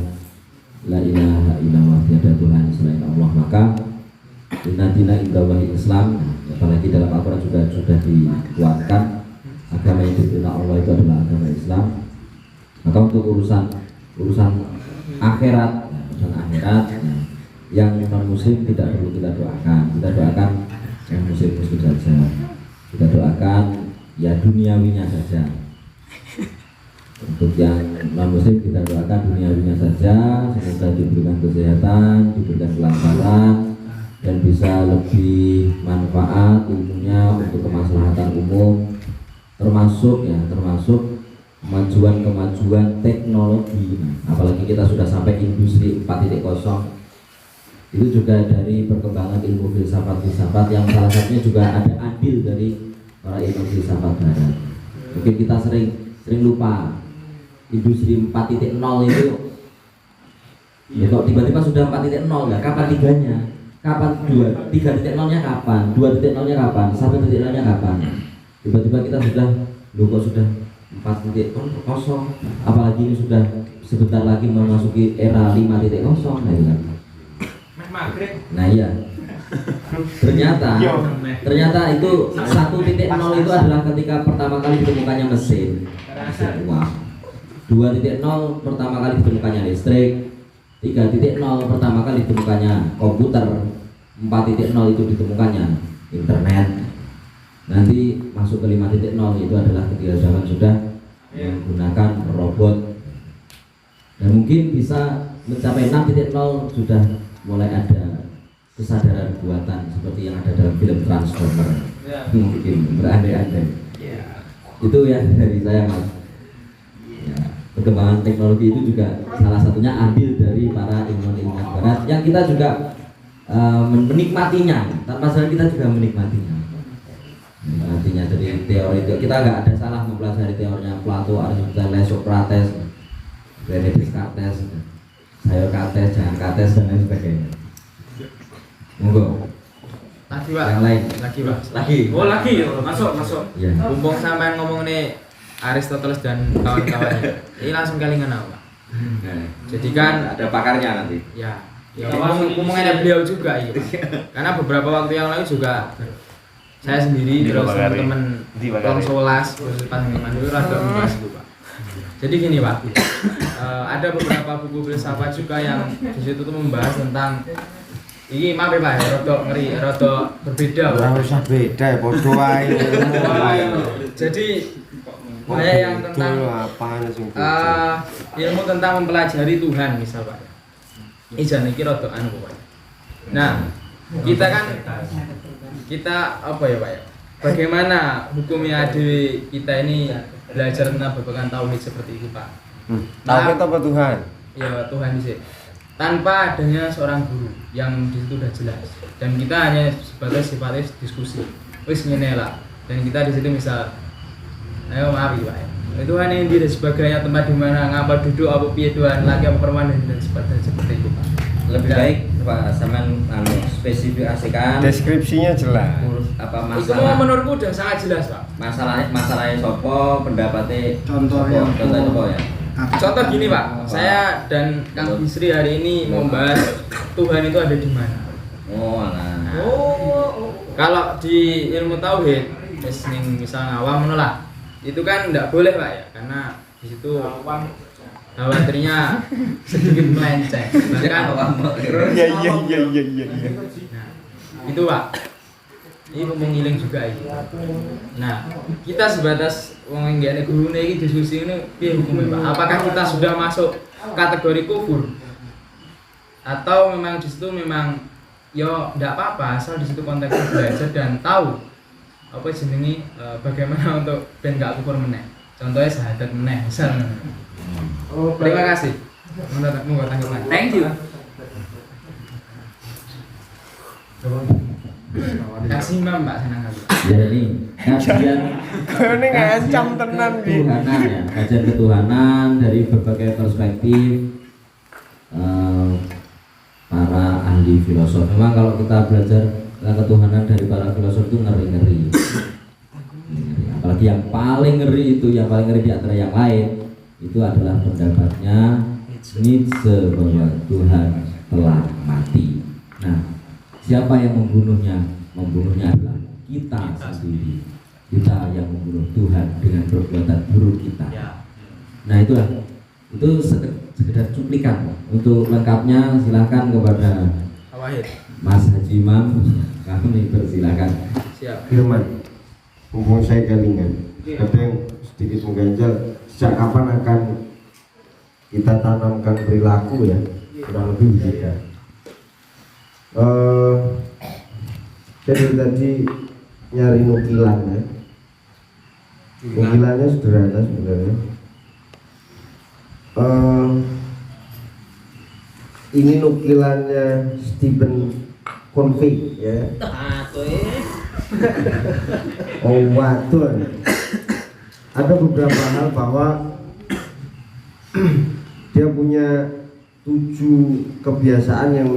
[SPEAKER 2] la ilaha illallah, tiada Tuhan selain Allah. Maka inna dina indallahi Islam, apalagi dalam Al-Quran juga sudah dikuatkan agama yang dibina Allah itu adalah agama Islam. Maka untuk urusan akhirat yang non muslim tidak perlu kita doakan yang muslim saja. Kita doakan ya duniawinya saja. Untuk yang non muslim kita doakan duniawinya saja, semoga diberikan kesehatan, diberikan kelancaran, dan bisa lebih manfaat ilmunya untuk kemaslahatan umum, termasuk kemajuan teknologi. Apalagi kita sudah sampai industri 4.0, itu juga dari perkembangan ilmu filsafat yang salah satunya juga ada andil dari para ilmu filsafat barat. Mungkin kita sering lupa industri 4.0 itu ya kok tiba-tiba sudah 4.0 ya, kapan 3-nya? Kapan 3.0-nya kapan? 2.0-nya kapan? 1.0-nya kapan? Tiba-tiba kita sudah 4.0, apalagi ini sudah sebentar lagi memasuki era 5.0. Nah iya, ternyata itu 1.0 itu adalah ketika pertama kali ditemukannya mesin uang, 2.0 pertama kali ditemukannya listrik, 3.0 pertama kali ditemukannya komputer, 4.0 itu ditemukannya internet. Nanti masuk ke 5.0 itu adalah ketika zaman sudah menggunakan robot, dan mungkin bisa mencapai 6.0 sudah mulai ada kesadaran buatan seperti yang ada dalam film Transformer. Mungkin berandai-andai. Itu ya dari saya, Mas. Ya, perkembangan teknologi itu juga salah satunya ambil dari para ilmuwan barat yang kita juga menikmatinya, tanpa sadar kita juga menikmatinya. Dari teori itu kita nggak ada salah mempelajari teorinya Plato, Aristoteles, Socrates, Rene Descartes, Sayur-Kates, Jangan-Kates, dan lain sebagainya. Monggo.
[SPEAKER 5] Lagi Pak.
[SPEAKER 2] Yang lain.
[SPEAKER 5] Lagi. Oh lagi ya. Masuk.
[SPEAKER 2] Ya.
[SPEAKER 5] Mumpung sampean ngomong nih Aristoteles dan kawan-kawannya. Ini langsung kelingan apa? Jadi kan
[SPEAKER 2] ada pakarnya nanti.
[SPEAKER 5] Ya ngomongnya beliau juga ya. Karena beberapa waktu yang lalu juga saya sendiri terus teman-teman Konsolas Panglima dulu rada membahas itu Pak. Jadi gini Pak, ada beberapa buku filsafat juga yang di situ tuh membahas tentang ini, maaf ya Pak, rada berbeda.
[SPEAKER 3] Ora usah beda ya, padha wae.
[SPEAKER 5] Jadi saya yang tentang ilmu tentang mempelajari Tuhan misal Pak. Ijan iki rada anu pokoknya. Nah, kita apa ya Pak ya? Bagaimana hukumnya adik kita ini belajar tentang babakan tauhid seperti itu Pak?
[SPEAKER 3] Tauhid apa Tuhan?
[SPEAKER 5] Ya Tuhan sih. Tanpa adanya seorang guru yang di situ udah jelas, dan kita hanya sebagai sifatnya diskusi, wis ngene lah, dan kita di situ misal, ayo maaf ya Pak, Tuhan yang dan sebagainya, tempat di mana, ngapa duduk, apa piye Tuhan, laki apa perempuan dan sebagainya seperti itu Pak.
[SPEAKER 2] Lebih baik Pak Saman spesifikasikan
[SPEAKER 3] Deskripsinya jelas.
[SPEAKER 2] apa
[SPEAKER 5] itu
[SPEAKER 2] masalah.
[SPEAKER 5] menurutku udah sangat jelas Pak.
[SPEAKER 2] Masalahnya sopo, pendapatnya
[SPEAKER 4] Contohnya
[SPEAKER 2] sopo ya.
[SPEAKER 5] Contoh gini Pak, saya dan Kang Bisri hari ini membahas Tuhan itu ada di mana.
[SPEAKER 2] Oh alah.
[SPEAKER 5] Kalau di ilmu tauhid, misal ngawam menolak, itu kan tidak boleh Pak ya, karena di situ khawatirnya sedikit melenceng. Bahkan
[SPEAKER 3] Iya.
[SPEAKER 5] Nah, itu Pak. Ini mengiling juga ini. Nah, kita sebatas wong nggak ada guru ini diskusi ini piye hukumnya Pak? Apakah kita sudah masuk kategori kufur? Atau memang di situ memang yo enggak apa-apa asal di situ konteksnya belajar dan tahu apa jenenge bagaimana untuk ben enggak kufur meneh. Contohnya syahadat meneh misalnya. Terima kasih. Tanggapan.
[SPEAKER 7] Thank you.
[SPEAKER 5] Kasih Mbak senang kali.
[SPEAKER 2] Ya ini kajian
[SPEAKER 4] Ini ngancam tenan iki.
[SPEAKER 2] ketuhanan ya, kajian ketuhanan dari berbagai perspektif para ahli filosof. Memang kalau kita belajar tentang ketuhanan dari para filosof itu ngeri-ngeri. Apalagi yang paling ngeri itu, yang paling ngeri di antara yang lain itu adalah pendapatnya Nietzsche bahwa Tuhan telah mati. Nah, siapa yang membunuhnya? Membunuhnya adalah kita sendiri. Kita yang membunuh Tuhan dengan perbuatan buruk kita. Nah itulah, itu sekedar cuplikan. Untuk lengkapnya silahkan kepada Mas Haji Imam, kami persilakan.
[SPEAKER 5] Siap.
[SPEAKER 3] Firman, mumpung saya kelingan, ada yang sedikit mengganjal. Sejak kapan akan kita tanamkan perilaku ya, kurang lebih begitu. Saya tadi nyari nukilan ya. Nukilannya sederhana sebenarnya. Ini nukilannya Stephen Covey ya. Oh waduh. Ada beberapa hal bahwa dia punya 7 kebiasaan yang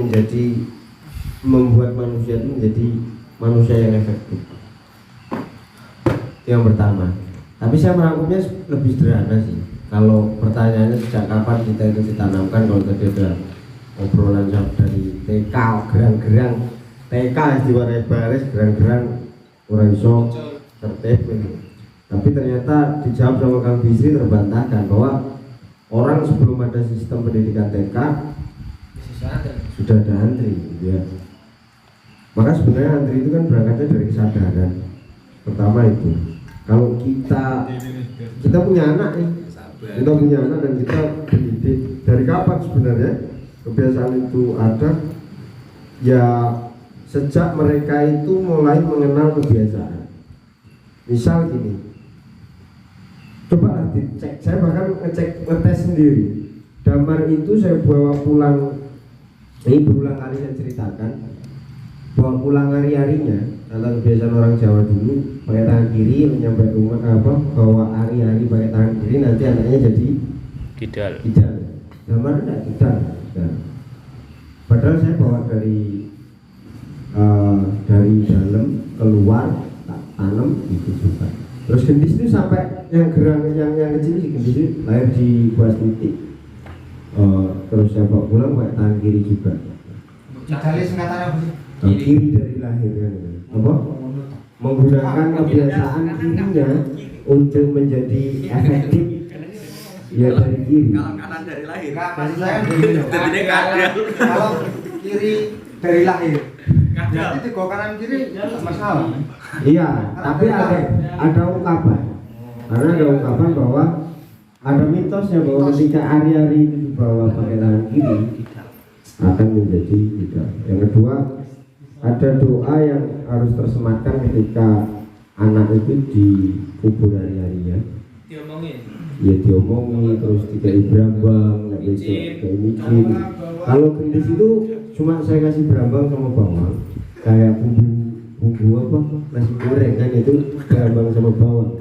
[SPEAKER 3] membuat manusia itu menjadi manusia yang efektif. Yang pertama, tapi saya merangkumnya lebih sederhana sih. Kalau pertanyaannya sejak kapan kita itu ditanamkan, kalau tadi ada obrolan dari TK, gerang-gerang TK diwarai baris, gerang-gerang orang iso tertib. Tapi ternyata dijawab sama Kang Bisri terbantahkan bahwa orang sebelum ada sistem pendidikan TK sudah ada antri, gitu ya. Maka sebenarnya antri itu kan berangkatnya dari kesadaran. Pertama itu, kalau kita punya anak nih, kita punya anak dan kita pendidik. Dari kapan sebenarnya kebiasaan itu ada? Ya sejak mereka itu mulai mengenal kebiasaan. Misal gini, coba dicek, saya bahkan ngetes sendiri. Damar itu saya bawa pulang, ini berulang kali saya ceritakan, bawa pulang hari-harinya. Kalau kebiasaan orang Jawa dulu pakai tangan kiri, nyampe rumah bawa hari-hari pakai tangan kiri, nanti anaknya jadi kidal. Damar enggak kidal. Padahal saya bawa dari dalam keluar, tak tanam gitu juga. Terus gendis itu sampai yang gerang yang kecil, gendis itu lahir di bawah titik. Terus saya bawa pulang pakai tangan kiri juga.
[SPEAKER 6] Kidali singkatannya apa sih?
[SPEAKER 3] Kiri dari lahir kan. Apa? Menggunakan kebiasaan kirinya untuk menjadi efektif. Ya dari kiri.
[SPEAKER 7] Kalau kanan dari lahir.
[SPEAKER 6] Maksud saya begini loh. Kalau kiri dari lahir, berarti tiga kanan kiri nggak masalah.
[SPEAKER 3] Iya, tapi ada ungkapan. Karena ada ungkapan bahwa ada mitosnya bahwa ketika hari-hari itu dibawa pakai tangan kiri akan menjadi tidak. Yang kedua, ada doa yang harus tersematkan ketika anak itu dikubur hari-harinya. Ya diomongin, terus dikai berambang, kayak micin. Kalau gendis itu cuma saya kasih berambang sama bawang, kayak bumbu apa, nasi goreng kan itu berambang sama bawang.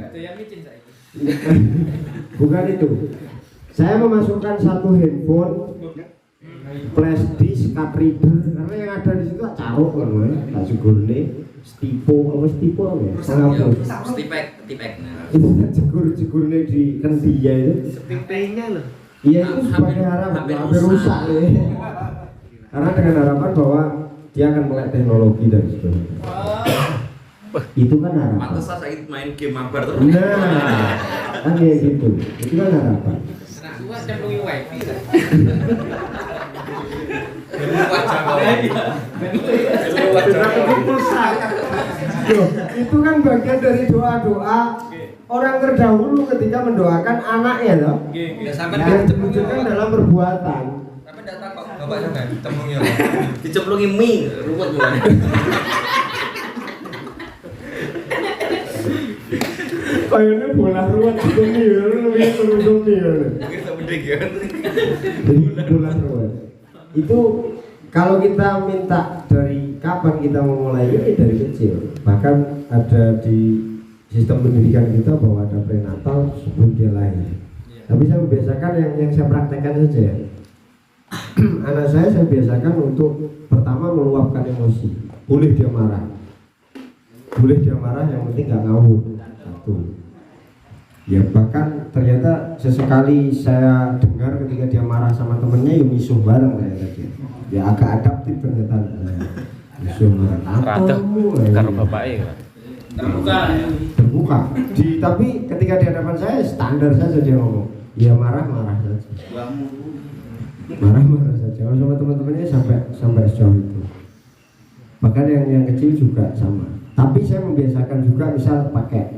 [SPEAKER 3] Bukan itu. Saya memasukkan satu handphone, flash disk, card reader, karena yang ada di situ caruk kan, tak segurne, stipo ya,
[SPEAKER 2] Tipek.
[SPEAKER 3] itu jegur-jegurnya di kendia itu.
[SPEAKER 4] Setipenya loh.
[SPEAKER 3] Iya itu sebagai harapan, hampir rusak nih. Karena dengan harapan bahwa dia akan melek teknologi dan sebagainya. Itu kan harapan.
[SPEAKER 7] Pantesan saya main game mabar terus.
[SPEAKER 3] Nah, kan kayak gitu. Itu kan harapan. Loh, itu kan bagian dari doa-doa orang terdahulu ketika mendoakan anaknya loh. Yang diwujudkan dalam perbuatan.
[SPEAKER 7] Tapi data kok bapak sampean temungnya. Dicemplungi mie, ruwet mulai.
[SPEAKER 3] Kayaknya bola ruwet gitu nih, lebih terus nih.
[SPEAKER 7] Kita bedek ya.
[SPEAKER 3] Jadi bola ruwet. Itu kalau kita minta dari kapan kita memulai ini dari kecil, bahkan ada di sistem pendidikan kita bahwa ada prenatal sebelum dia lahir. Tapi saya membiasakan yang saya praktekkan saja ya. Anak saya biasakan untuk pertama meluapkan emosi. Boleh dia marah, yang penting nggak ngawur. Satu. Ya bahkan ternyata sesekali saya dengar ketika dia marah sama temennya ya misuh bareng kayak tadi. Ya agak adaptif ternyata. Misuh bareng.
[SPEAKER 2] Karo bapaknya.
[SPEAKER 3] Terbuka. Tapi ketika di hadapan saya standar saja dia ngomong. Ya marah saja. Marah saja. Sama teman-temannya sampai sejauh itu. Bahkan yang kecil juga sama. Tapi saya membiasakan juga misal pakai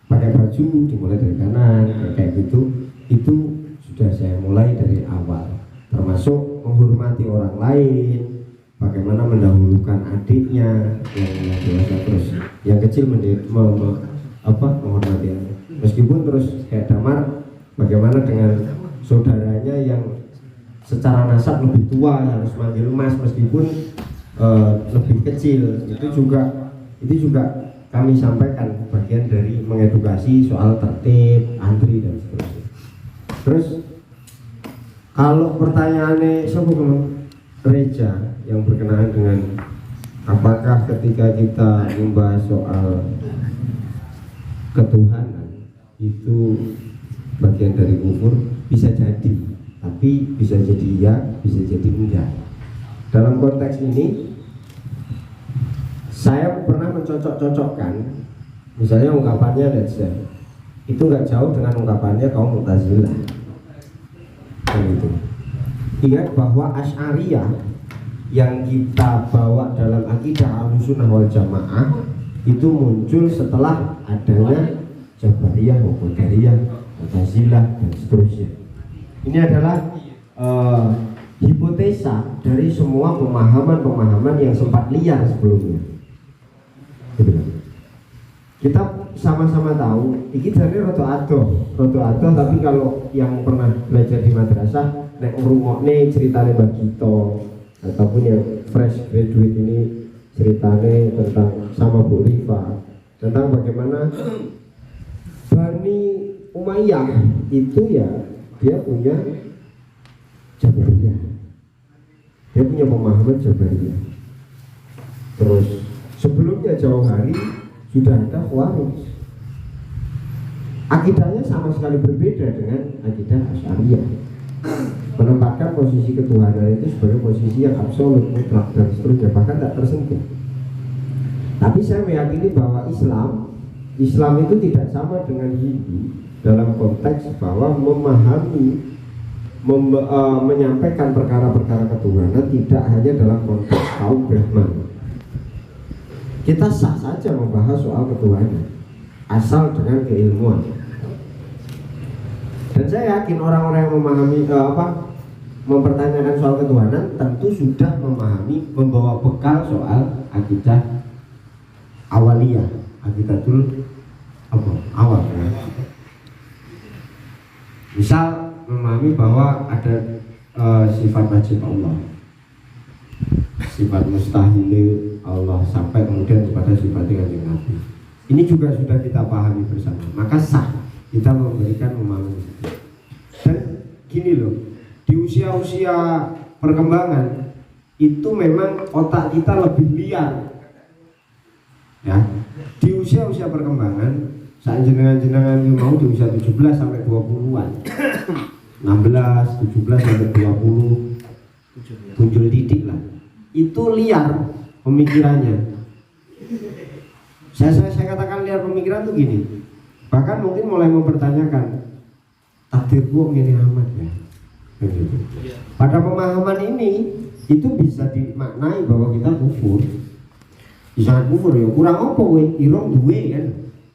[SPEAKER 3] baju dimulai dari kanan kayak gitu, itu sudah saya mulai dari awal, termasuk menghormati orang lain, bagaimana mendahulukan adiknya yang dewasa, terus yang kecil menghormati meskipun terus kayak Damar bagaimana dengan saudaranya yang secara nasab lebih tua harus manggil mas meskipun lebih kecil, itu juga kami sampaikan bagian dari mengedukasi soal tertib, antri dan seterusnya. Terus kalau pertanyaannya Reja yang berkenaan dengan apakah ketika kita membahas soal ketuhanan itu bagian dari kufur, bisa jadi, tapi bisa jadi ya, bisa jadi enggak. Dalam konteks ini saya pernah mencocok-cocokkan, misalnya ungkapannya let's say, itu nggak jauh dengan ungkapannya kaum Mu'tazilah. Gitu. Ingat bahwa Asy'ariyah yang kita bawa dalam akidah Ahlussunnah wal Jamaah itu muncul setelah adanya Jabariyah, Qadariyah, Mu'tazilah dan seterusnya. Ini adalah hipotesa dari semua pemahaman-pemahaman yang sempat liar sebelumnya. Kita sama-sama tahu iki jane rada adoh, tapi kalau yang pernah belajar di madrasah nek ngrungokne ceritane Mbak Gito ataupun yang fresh graduate ini ceritane tentang sama Bu Rifa tentang bagaimana Bani Umayyah itu ya dia punya Jabariyah, dia punya pemahaman Jabariyah. Terus sebelumnya jauh hari sudah ada Khawarij. Akidahnya sama sekali berbeda dengan akidah Asy'ariyah. Menempatkan posisi ketuhanan itu sebagai posisi yang absolut, mutlak dan seterusnya, bahkan tak tersentuh. Tapi saya meyakini bahwa Islam itu tidak sama dengan Hindu dalam konteks bahwa menyampaikan perkara-perkara ketuhanan tidak hanya dalam konteks kaum Brahman. Kita sah saja membahas soal ketuhanan asal dengan keilmuan. Dan saya yakin orang-orang yang memahami mempertanyakan soal ketuhanan tentu sudah membawa bekal soal akidah awaliyah, akidatul awal ya. Misal memahami bahwa ada sifat wajib Allah, sifat mustahil Allah, sampai kemudian kepada sifat Kanjeng Nabi. Ini juga sudah kita pahami bersama. Maka sah kita memberikan memahami. Dan gini loh, di usia-usia perkembangan itu memang otak kita lebih liar. Ya, di usia-usia perkembangan saat jenengan mau di usia 17 sampai 20-an. 16, 17 sampai 20 muncul titik lah. Itu liar pemikirannya. Saya katakan liar pemikiran tuh gini. Bahkan mungkin mulai mempertanyakan takdir gua gini amat ya. Begitu. Pada pemahaman ini itu bisa dimaknai bahwa kita kufur. Bisa kufur ya kurang apa kowe irong duwe kan.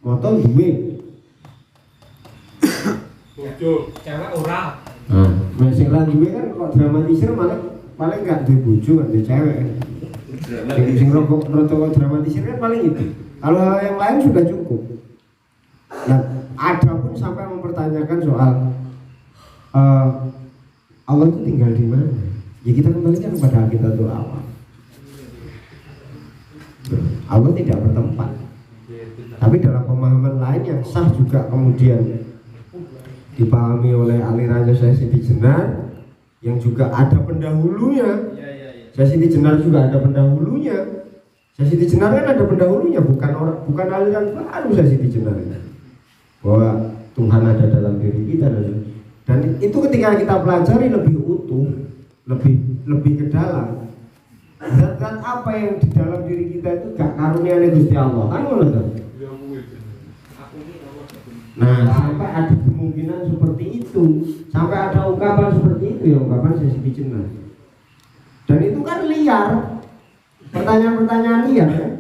[SPEAKER 3] Motor duwe.
[SPEAKER 5] Bojo, cewek ora.
[SPEAKER 3] Nah, sing lan duwe kan kok dramatisir paling enggak duwe bojo kan duwe cewek kan. Sing rokok dramatisir kan paling itu. Kalau hal yang lain sudah cukup. Nah, ada pun sampai mempertanyakan soal Allah itu tinggal di mana. Ya kita kembalikan kepada Alkitabil awal. Allah tidak bertempat. Tapi dalam pemahaman lain yang sah juga kemudian dipahami oleh alirannya Syekh Siti Jenar yang juga ada pendahulunya. Syekh Siti Jenar juga ada pendahulunya. Syekh Siti Jenar kan ada pendahulunya, bukan aliran baru Syekh Siti Jenar ini. Bahwa Tuhan ada dalam diri kita dan itu ketika kita pelajari lebih utuh, lebih ke dalam. Zat-zat apa yang di dalam diri kita itu gak karunia Gusti Allah kan ngono kan? Nah, sampai ada kemungkinan seperti itu, sampai ada ungkapan seperti itu ya ungkapan Syekh Siti Jenar. Dan itu kan liar, pertanyaan-pertanyaan liar kan?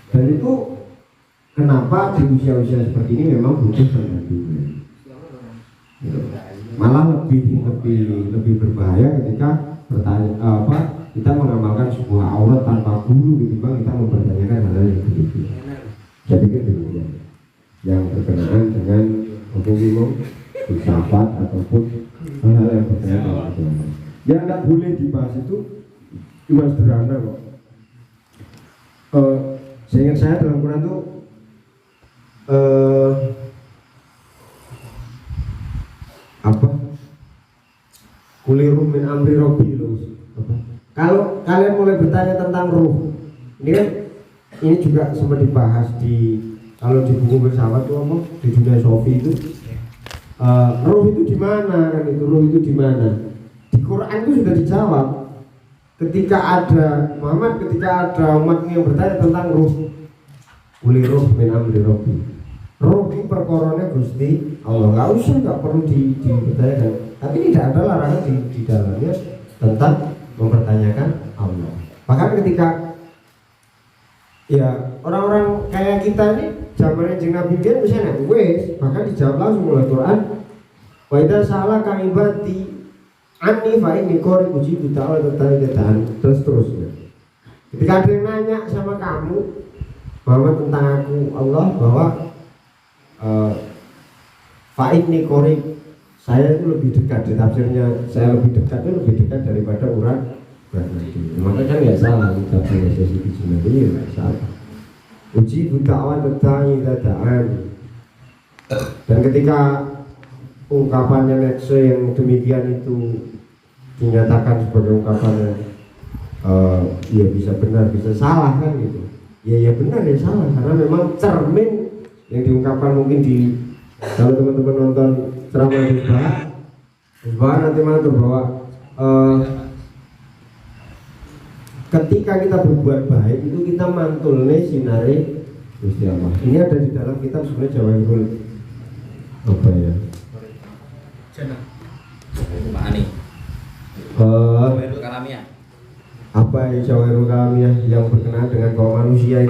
[SPEAKER 3] Dan itu kenapa di usia-usia seperti ini memang butuh pendampingan. Malah lebih berbahaya ketika kita mengamalkan sebuah aurat tanpa guru ketimbang kita mempertanyakan hal yang begitu. Jadi demikian yang berkenaan dengan hukum filsafat ataupun hal-hal yang berkenaan dengan agama. Yang tidak boleh dibahas itu cuma sederhana kok. Seingat saya dalam Quran itu kulirum min amri robbi loh. Kalau kalian mulai bertanya tentang ruh, ini kan ini juga sempat dibahas kalau di buku bersama tuh apa di dunia Sofi itu ruh itu di mana kan itu ruh itu di mana? Di Quran itu sudah dijawab ketika ada umat yang bertanya tentang ruh, kulirum min amri robbi. Ruh ini perkorone Gusti Allah, nggak perlu dipertanyakan. Tapi tidak ada larangan di dalamnya tentang mempertanyakan Allah. Bahkan ketika ya orang-orang kayak kita ini zamannya Jeng Nabi Bian misalnya wes bahkan dijawab langsung oleh Quran. Wa idza sa'alaka ibadi anni fa inni qarib ujibu da'watan terus-terusnya. Ketika ada yang nanya sama kamu bahwa tentang aku Allah bahwa fa inni qarib, saya itu lebih dekat, di tafsirnya saya lebih dekat daripada urat nanti. Maka kan nggak salah ucapan Syekh Siti Jenar ini nggak salah. Uji budawan tetapi dadaan. Dan ketika ungkapannya Netse yang demikian itu dinyatakan sebagai ungkapan ya bisa benar bisa salah kan gitu. Ya benar ya salah karena memang cermin yang diungkapkan mungkin kalau teman-teman nonton ceramah Misbah nanti mantur bahwa ketika kita berbuat baik itu kita mantulne sinare Gusti Allah. Ini ada di dalam kitab sebenarnya Jawahirul apa ya?
[SPEAKER 7] Pak Ani. Jawahirul Kalamiyah.
[SPEAKER 3] Apa ya Jawahirul Kalamiyah yang berkenaan dengan bahwa manusia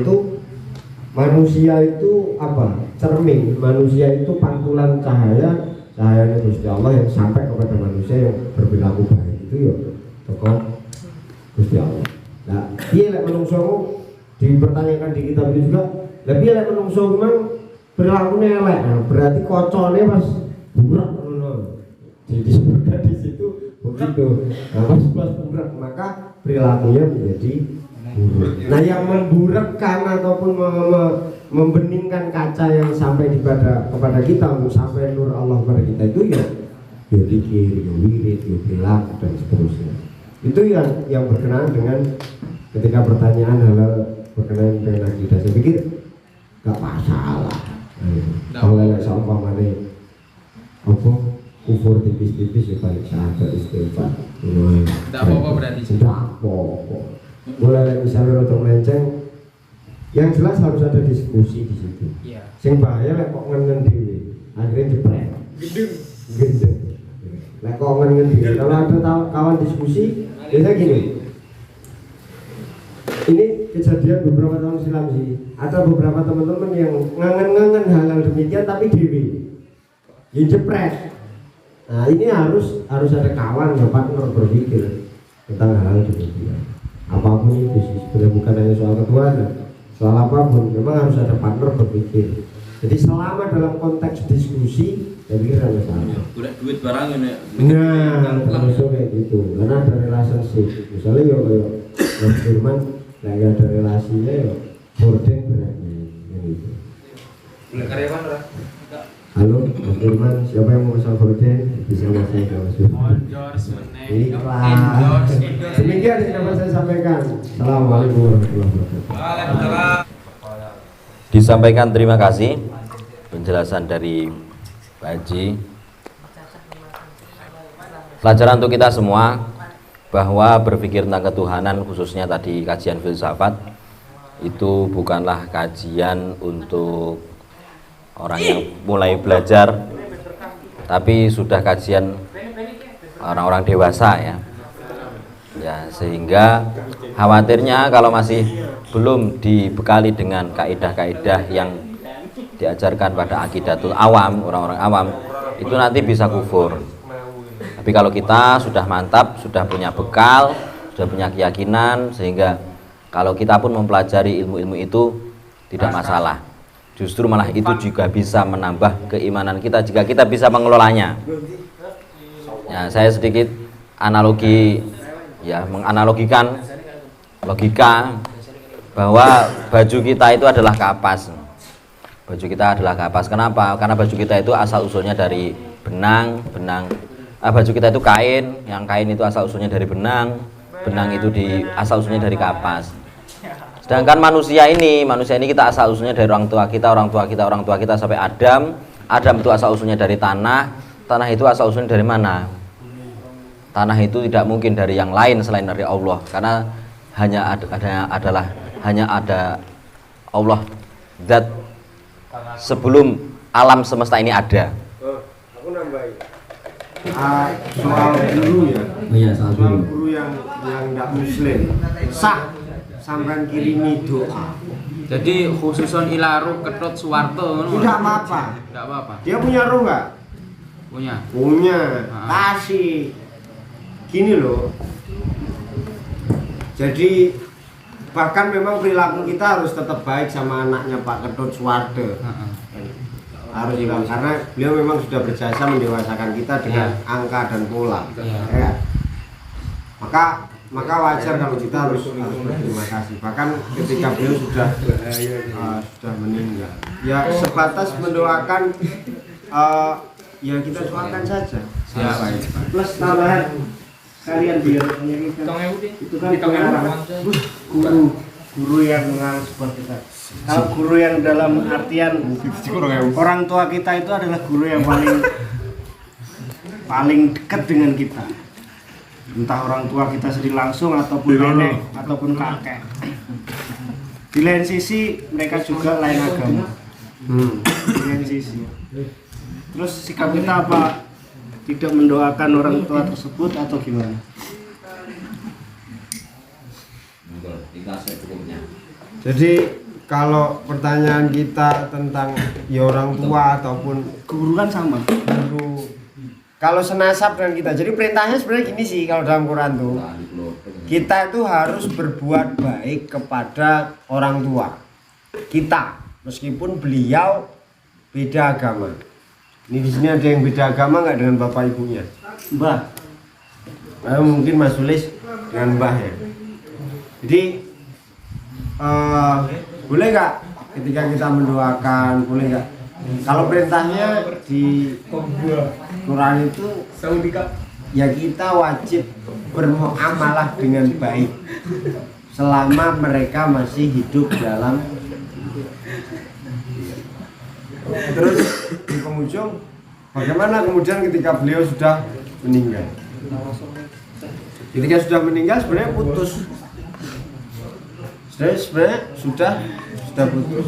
[SPEAKER 3] itu apa? Cermin. Manusia itu pantulan cahayanya Gusti Allah yang sampai kepada manusia yang berperilaku baik itu ya tokoh Gusti Allah. Nah, dia lek menungso dipertanyakan di kitab itu juga, lebih lek menungso memang perilakunya elek. Nah, berarti kocone pas burak ngono. Disebutkan di situ begitu. Nah, pas burak maka perilakunya menjadi buruk. Nah, yang memburekkan ataupun membeningkan kaca yang sampai kepada kita untuk sampai nur Allah kepada kita itu ya zikir, ya wirid, ya perilaku dan seterusnya. Itu yang berkenaan dengan ketika pertanyaan hal berkenaan dengan akidah. Saya pikir gak masalah. Kalau lelek seumpamane apa kufur tipis-tipis ya balik sahabat istighfar.
[SPEAKER 5] Tidak apa-apa berarti.
[SPEAKER 3] Tidak apa-apa. Mulai misalnya untuk melenceng, yang jelas harus ada diskusi di situ.
[SPEAKER 5] Iya.
[SPEAKER 3] Sing bahaya lek kok ngenen dhewe, akhirnya jeprek. Gendeng. Lek kok ngenen dhewe. Kalau ada kawan diskusi, biasa gini. Ini kejadian beberapa tahun silam sih. Ada beberapa teman-teman yang ngangen-ngangen hal-hal demikian tapi dewi yang jepret. Nah ini harus ada kawan ya partner berpikir tentang hal-hal demikian. Apapun itu sih sebenarnya bukan hanya soal ketuhanan, soal apapun memang harus ada partner berpikir. Jadi selama dalam konteks diskusi, saya pikir ada masalah.
[SPEAKER 7] Boleh duit barang ini.
[SPEAKER 3] Nah, termasuk kayak gitu. Karena ada relationship. Misalnya ya kayak Mas Firman, lagi ada relasinya ya boarding berarti gitu.
[SPEAKER 7] Boleh karyawan lah.
[SPEAKER 3] Halo, Mas Firman, siapa yang mau pesan gorden? Bisa masuk ke Mas Firman. Iklan. Demikian yang dapat saya sampaikan. Assalamualaikum warahmatullahi wabarakatuh.
[SPEAKER 7] Waalaikumsalam.
[SPEAKER 2] Disampaikan terima kasih penjelasan dari Pak Haji. Pelajaran untuk kita semua bahwa berpikir tentang ketuhanan, khususnya tadi kajian filsafat, itu bukanlah kajian untuk orang yang mulai belajar, tapi sudah kajian orang-orang dewasa ya, sehingga khawatirnya kalau masih belum dibekali dengan kaidah-kaidah yang diajarkan pada akidatul awam, orang-orang awam, itu nanti bisa kufur. Tapi kalau kita sudah mantap, sudah punya bekal, sudah punya keyakinan, sehingga kalau kita pun mempelajari ilmu-ilmu itu tidak masalah. Justru malah itu juga bisa menambah keimanan kita jika kita bisa mengelolanya. Ya, saya sedikit analogi, ya, menganalogikan logika bahwa baju kita itu adalah kapas. Baju kita adalah kapas. Kenapa? Karena baju kita itu asal usulnya dari benang. Baju kita itu kain, yang kain itu asal usulnya dari benang itu asal usulnya dari kapas. Sedangkan manusia ini kita asal usulnya dari orang tua kita sampai Adam itu asal usulnya dari tanah itu asal usulnya dari mana? Tanah itu tidak mungkin dari yang lain selain dari Allah, karena hanya ada Allah, zat sebelum alam semesta ini ada.
[SPEAKER 3] Aku nambahin. Soal guru ya.
[SPEAKER 2] Iya,
[SPEAKER 3] soal guru yang tidak muslim. Sah sampean kirimi doa.
[SPEAKER 5] Jadi khususon Ilaru Ketut Suwarto
[SPEAKER 3] Tidak apa-apa.
[SPEAKER 5] Tidak apa-apa.
[SPEAKER 3] Dia punya roh nggak? Punya. Kasih. Gini loh. Jadi bahkan memang perilaku kita harus tetap baik sama anaknya Pak Ketut Suwarto. Harus juga, karena beliau memang sudah berjasa mendewasakan kita dengan angka dan pola. Ya. Maka wajar kalau kita harus berterima kasih. Bahkan ketika beliau sudah meninggal, ya sebatas mendoakan, ya kita doakan saja. Plus tambahan kalian biar itu kan guru yang mengarang sebuah kita. Kalau guru yang dalam artian orang tua kita itu adalah guru yang paling dekat dengan kita. Entah orang tua kita sendiri langsung ataupun nenek ataupun kakek. Di lain sisi mereka juga lain agama. Di lain sisi. Terus sikap kita apa? Tidak mendoakan orang tua tersebut atau gimana? Jadi kalau pertanyaan kita tentang ya orang tua ataupun guru kan sama. Guru kalau senasab dengan kita. Jadi perintahnya sebenarnya gini sih kalau dalam Quran tuh. Kita itu harus berbuat baik kepada orang tua kita meskipun beliau beda agama. Ini di sini ada yang beda agama nggak dengan bapak ibunya? Mbah. Mungkin Mas Sulis dengan mbah ya. Jadi boleh nggak ketika kita mendoakan, boleh nggak? Kalau perintahnya di Quran itu ya kita wajib bermuamalah dengan baik selama mereka masih hidup dalam. Terus di penghujung bagaimana kemudian ketika beliau sudah meninggal? Ketika sudah meninggal sebenarnya putus. Sebenarnya sudah putus.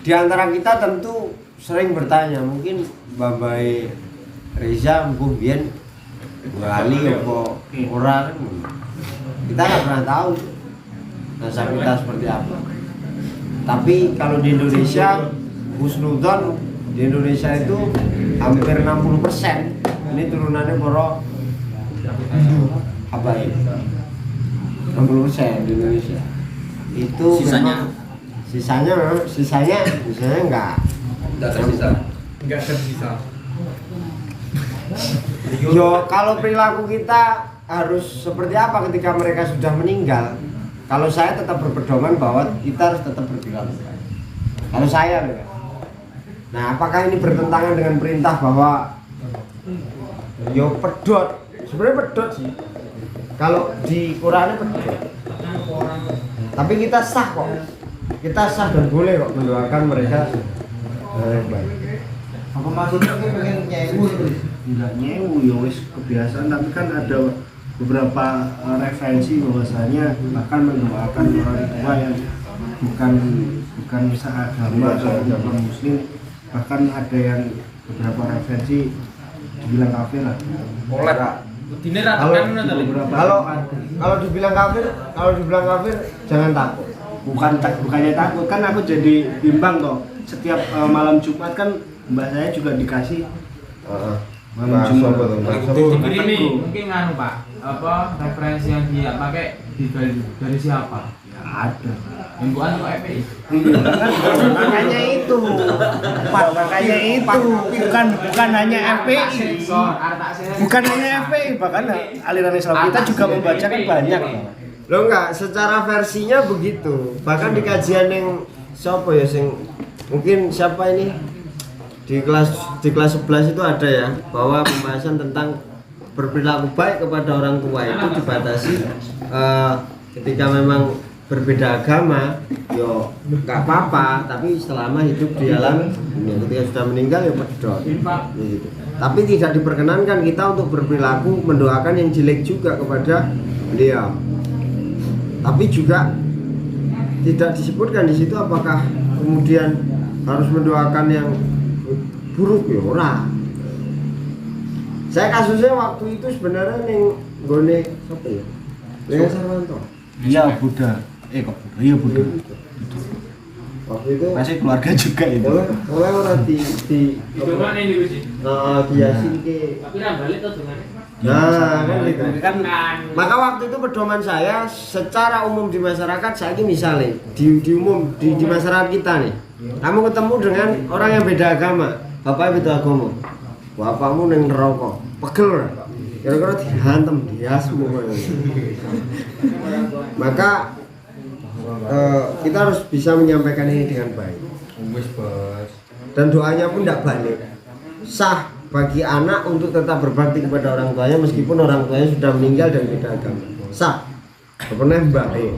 [SPEAKER 3] Di antara kita tentu sering bertanya, mungkin Babai Reza mbuh biyen wali apa ora, kita nggak pernah tahu nasab kita seperti apa. Tapi kalau di Indonesia husnudzon di Indonesia itu hampir 60%. Ini turunannya para apa ya? 60% di Indonesia. Itu
[SPEAKER 2] sisanya
[SPEAKER 4] Sisanya enggak.
[SPEAKER 7] Enggak tersisa.
[SPEAKER 5] Enggak tersisa.
[SPEAKER 4] Yo, kalau perilaku kita harus seperti apa ketika mereka sudah meninggal? Kalau saya tetap berpedoman bahwa kita harus tetap berperilaku baik. Kalau saya, nah apakah ini bertentangan dengan perintah bahwa yo pedot? Sebenarnya pedot sih. Kalau di Quran pedot. Tapi kita sah kok. Kita sah dan boleh kok mendoakan mereka baik.
[SPEAKER 6] Apa maksudnya pengen nyewu terus?
[SPEAKER 4] Enggak nyewu ya wis kebiasaan, tapi kan ada beberapa referensi bahwasanya bahkan mendoakan orang tua yang bukan seagama atau bukan muslim, bahkan ada yang beberapa referensi dibilang kafir lah.
[SPEAKER 7] Oleh.
[SPEAKER 5] Dine ra tekan ngono to.
[SPEAKER 4] Kalau dibilang kafir jangan takut. Bukannya takut, kan aku jadi bimbang toh. Setiap malam Jumat kan mbak saya juga dikasih malam Jumat.
[SPEAKER 5] Ini mungkin nganu Pak, apa referensi yang dia pakai dari siapa?
[SPEAKER 4] Ya ada.
[SPEAKER 5] Imbuan kok FPI.
[SPEAKER 4] Makanya itu. Bukan hanya FPI. Bukan hanya FPI, bahkan aliran Islam kita juga membacakan banyak. Loh enggak, secara versinya begitu. Bahkan di kajian yang siapa ya mungkin siapa ini di kelas 11 itu ada ya, bahwa pembahasan tentang berperilaku baik kepada orang tua itu dibatasi ketika memang berbeda agama, yo nggak apa-apa, tapi selama hidup di alam dunia. Ketika sudah meninggal ya pedot gitu. Tapi tidak diperkenankan kita untuk berperilaku mendoakan yang jelek juga kepada beliau. Tapi juga tidak disebutkan di situ apakah kemudian harus mendoakan yang buruk ya ora. Saya kasusnya waktu itu sebenarnya ning gone siapa ya? Lea Sarwanto. Iya Buddha. Iya Buddha. Waktu itu masih keluarga juga itu. Oleh orang di
[SPEAKER 5] Dongane niku sih.
[SPEAKER 4] diasin ke.
[SPEAKER 5] Tapi ra balik to dongane.
[SPEAKER 4] Nah, kan gitu. Kan maka waktu itu pedoman saya secara umum di masyarakat, saya ini misalnya di masyarakat kita nih, kamu ketemu dengan orang yang beda agama, bapaknya beda agama, bapakmu neng neraka, pegel kira-kira dihantem diasmu. Maka kita harus bisa menyampaikan ini dengan baik. Dan doanya pun tidak balik. Sah bagi anak untuk tetap berbakti kepada orang tuanya meskipun orang tuanya sudah meninggal dan beda agama. Sah. Pernah baik.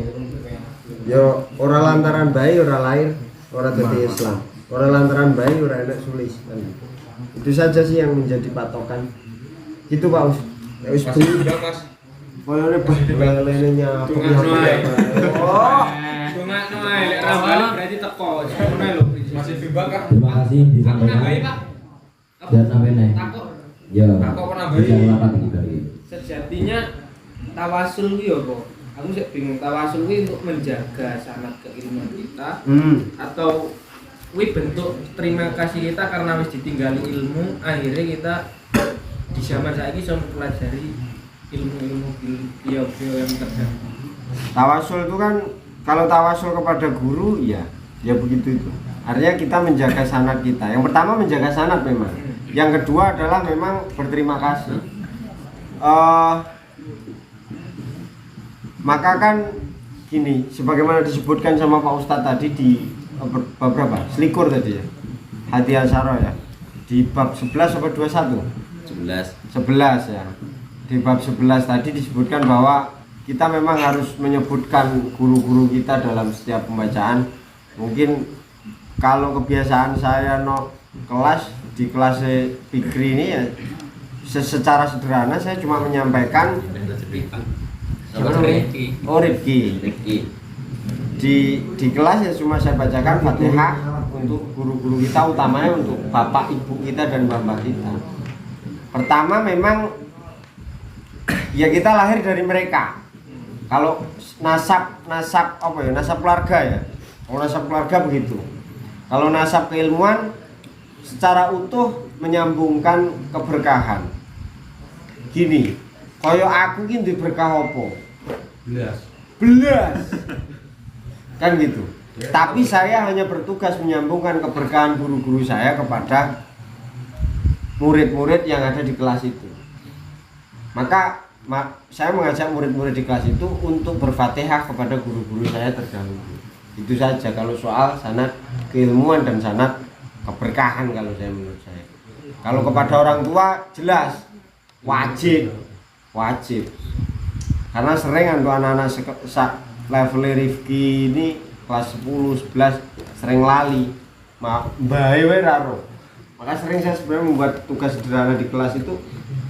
[SPEAKER 4] Yo orang lantaran bayi orang lahir orang dadi Islam. Orang lantaran bayi orang enak sulis kan. Itu saja sih yang menjadi patokan. Gitu Pak Us. Wis
[SPEAKER 7] Mas.
[SPEAKER 4] Koyone balene nyapu. Oh,
[SPEAKER 5] Dongakno ae lek ra balik berarti teko. Ngono lho.
[SPEAKER 7] Masih bimbang kah?
[SPEAKER 1] Terima kasih disampaikan. Dan sampai nih.
[SPEAKER 5] Takok.
[SPEAKER 1] Ya.
[SPEAKER 7] Takok pernah bayi.
[SPEAKER 1] Bisa lapan iki dari.
[SPEAKER 5] Sejatinya tawasul ku yo apa? Aku sih bingung, tawasul ku untuk menjaga sanad keilmuan kita atau kuwi bentuk terima kasih kita karena wis ditinggali ilmu, akhirnya kita di zaman saiki iso mempelajari ilmu-ilmu beliau-beliau yang terdahulu.
[SPEAKER 4] tawasul itu kan kalau tawasul kepada guru ya begitu itu. Artinya kita menjaga sanad kita. Yang pertama menjaga sanad memang. Yang kedua adalah memang berterima kasih. Maka kan gini, sebagaimana disebutkan sama Pak Ustadz tadi di bab berapa? Selikur tadi ya. Hati Al-Syarah ya. Di bab 11 atau 21? 11 ya. Di bab 11 tadi disebutkan bahwa kita memang harus menyebutkan guru-guru kita dalam setiap pembacaan. Mungkin kalau kebiasaan saya di kelas Fikri ini ya secara sederhana saya cuma menyampaikan Rifki. Di kelas ya cuma saya bacakan Fatihah untuk guru-guru kita, utamanya untuk bapak ibu kita dan bapak kita. Pertama memang ya kita lahir dari mereka. Kalau nasab apa ya? Nasab keluarga ya. Kalau nasab keluarga begitu. Kalau nasab keilmuan secara utuh menyambungkan keberkahan. Gini, koyo aku ki ndek berkah apa? Belas. Kan gitu.
[SPEAKER 3] Tapi saya hanya bertugas menyambungkan keberkahan guru-guru saya kepada murid-murid yang ada di kelas itu. Maka saya mengajak murid-murid di kelas itu untuk berfatihah kepada guru-guru saya terdahulu. Itu saja kalau soal sanad keilmuan dan sanad keberkahan kalau saya menurut saya. Kalau kepada orang tua jelas wajib. Karena sering untuk anak-anak level Rifki ini kelas 10, 11 sering lali. Bae wae raro. Maka sering saya sebenarnya membuat tugas sederhana di kelas itu,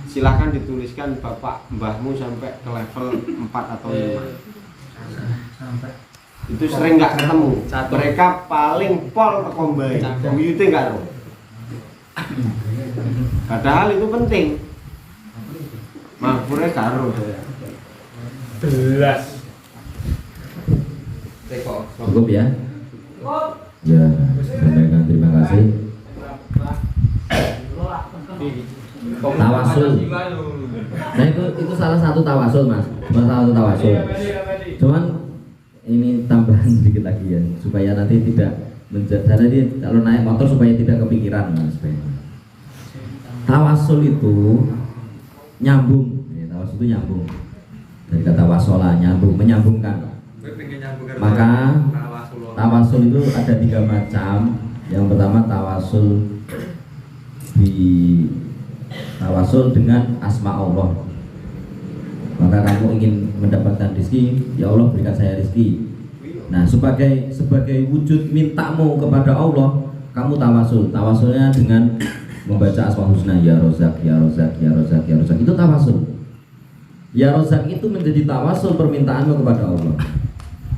[SPEAKER 3] silahkan dituliskan bapak mbahmu sampai ke level 4 atau 5. Itu sering nggak ketemu. Mereka paling pol tekombai. Buyute nggak roh. Padahal itu penting. Makmurnya karo.
[SPEAKER 5] Jelas.
[SPEAKER 2] Cukup ya? Ya, sampaikan terima kasih. Tawasul. Nah itu salah satu tawasul mas, salah satu tawasul. Cuman ini tambahan sedikit lagi ya, supaya nanti tidak menjadi kalau naik motor supaya tidak kepikiran mas. Tawasul itu nyambung, tawasul itu nyambung. Dari kata wasola nyambung, menyambungkan. Maka tawasul itu ada 3 macam. Yang pertama tawasul dengan asma Allah. Maka kamu ingin mendapatkan rezeki, ya Allah berikan saya rezeki. Nah, sebagai wujud mintamu kepada Allah, kamu tawasul. Tawasulnya dengan membaca asmaul husna, ya Rozak, ya Rozak, ya Rozak, ya Rozak. Itu tawasul. Ya Rozak itu menjadi tawasul permintaanmu kepada Allah.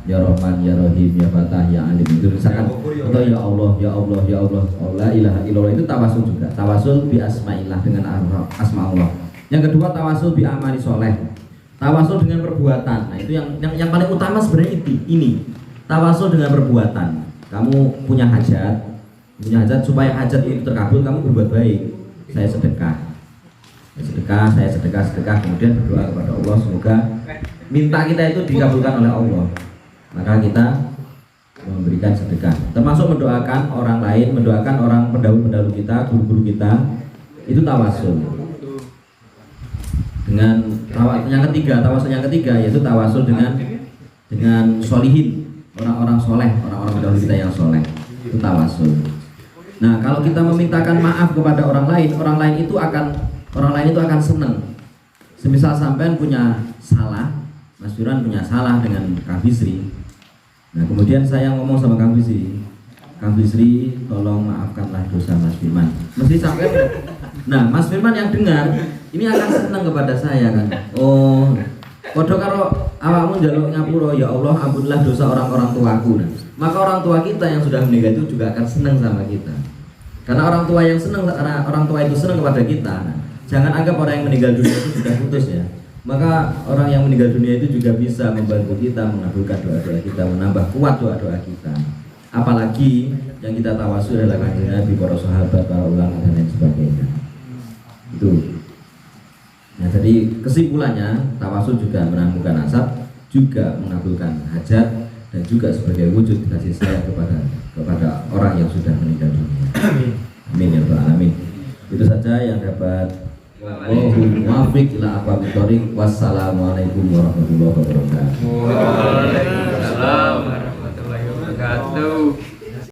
[SPEAKER 2] Ya Rahman, ya Rahim, ya Fatah, ya Alim. Itu misalkan atau ya Allah, ya Allah, ya Allah, la ilaha illallah, itu tawasul juga. Tawasul bi asma'illah, dengan asma Allah. Yang kedua tawasul bi amali soleh. Tawasul dengan perbuatan. Nah, itu yang paling utama sebenarnya ini. Tawasul dengan perbuatan. Kamu punya hajat supaya hajat itu terkabul, kamu berbuat baik. Saya sedekah, kemudian berdoa kepada Allah semoga minta kita itu dikabulkan oleh Allah. Maka kita memberikan sedekah, termasuk mendoakan orang lain, mendoakan orang pendahulu kita, guru-guru kita. Itu tawasul. Dengan tawasul yang ketiga yaitu tawasul dengan solihin, orang-orang soleh, orang-orang pendahulu kita yang soleh. Itu tawasul. Nah, kalau kita memintakan maaf kepada orang lain itu akan senang. Semisal sampean punya salah, Mas Duran punya salah dengan Kang Bisri. Nah, kemudian saya ngomong sama Kang Bisri, tolong maafkanlah dosa Mas Firman. Mesti sampai. Nah, Mas Firman yang dengar ini akan senang kepada saya kan. Oh, padha karo awakmu njaluk ngapura, ya Allah ampunilah dosa orang-orang tuaku. Nah, maka orang tua kita yang sudah meninggal itu juga akan senang sama kita. Karena orang tua yang senang, karena orang tua itu senang kepada kita. Nah, jangan anggap orang yang meninggal dunia itu sudah putus ya. Maka orang yang meninggal dunia itu juga bisa membantu kita, mengabulkan doa-doa kita, menambah kuat doa-doa kita. Apalagi yang kita tawasul adalah kanjeng Nabi, para sahabat, para ulama dan lain sebagainya. Itu. Nah, jadi kesimpulannya tawasul juga menangguhkan nasab, juga mengabulkan hajat, dan juga sebagai wujud kasih sayang kepada orang yang sudah meninggal dunia. Amin ya rabbal alamin. Itu saja yang dapat. Wallahul muwaffiq ila aqwamit thoriq. Wassalamualaikum warahmatullahi wabarakatuh.
[SPEAKER 5] Waalaikumsalam warahmatullahi wabarakatuh.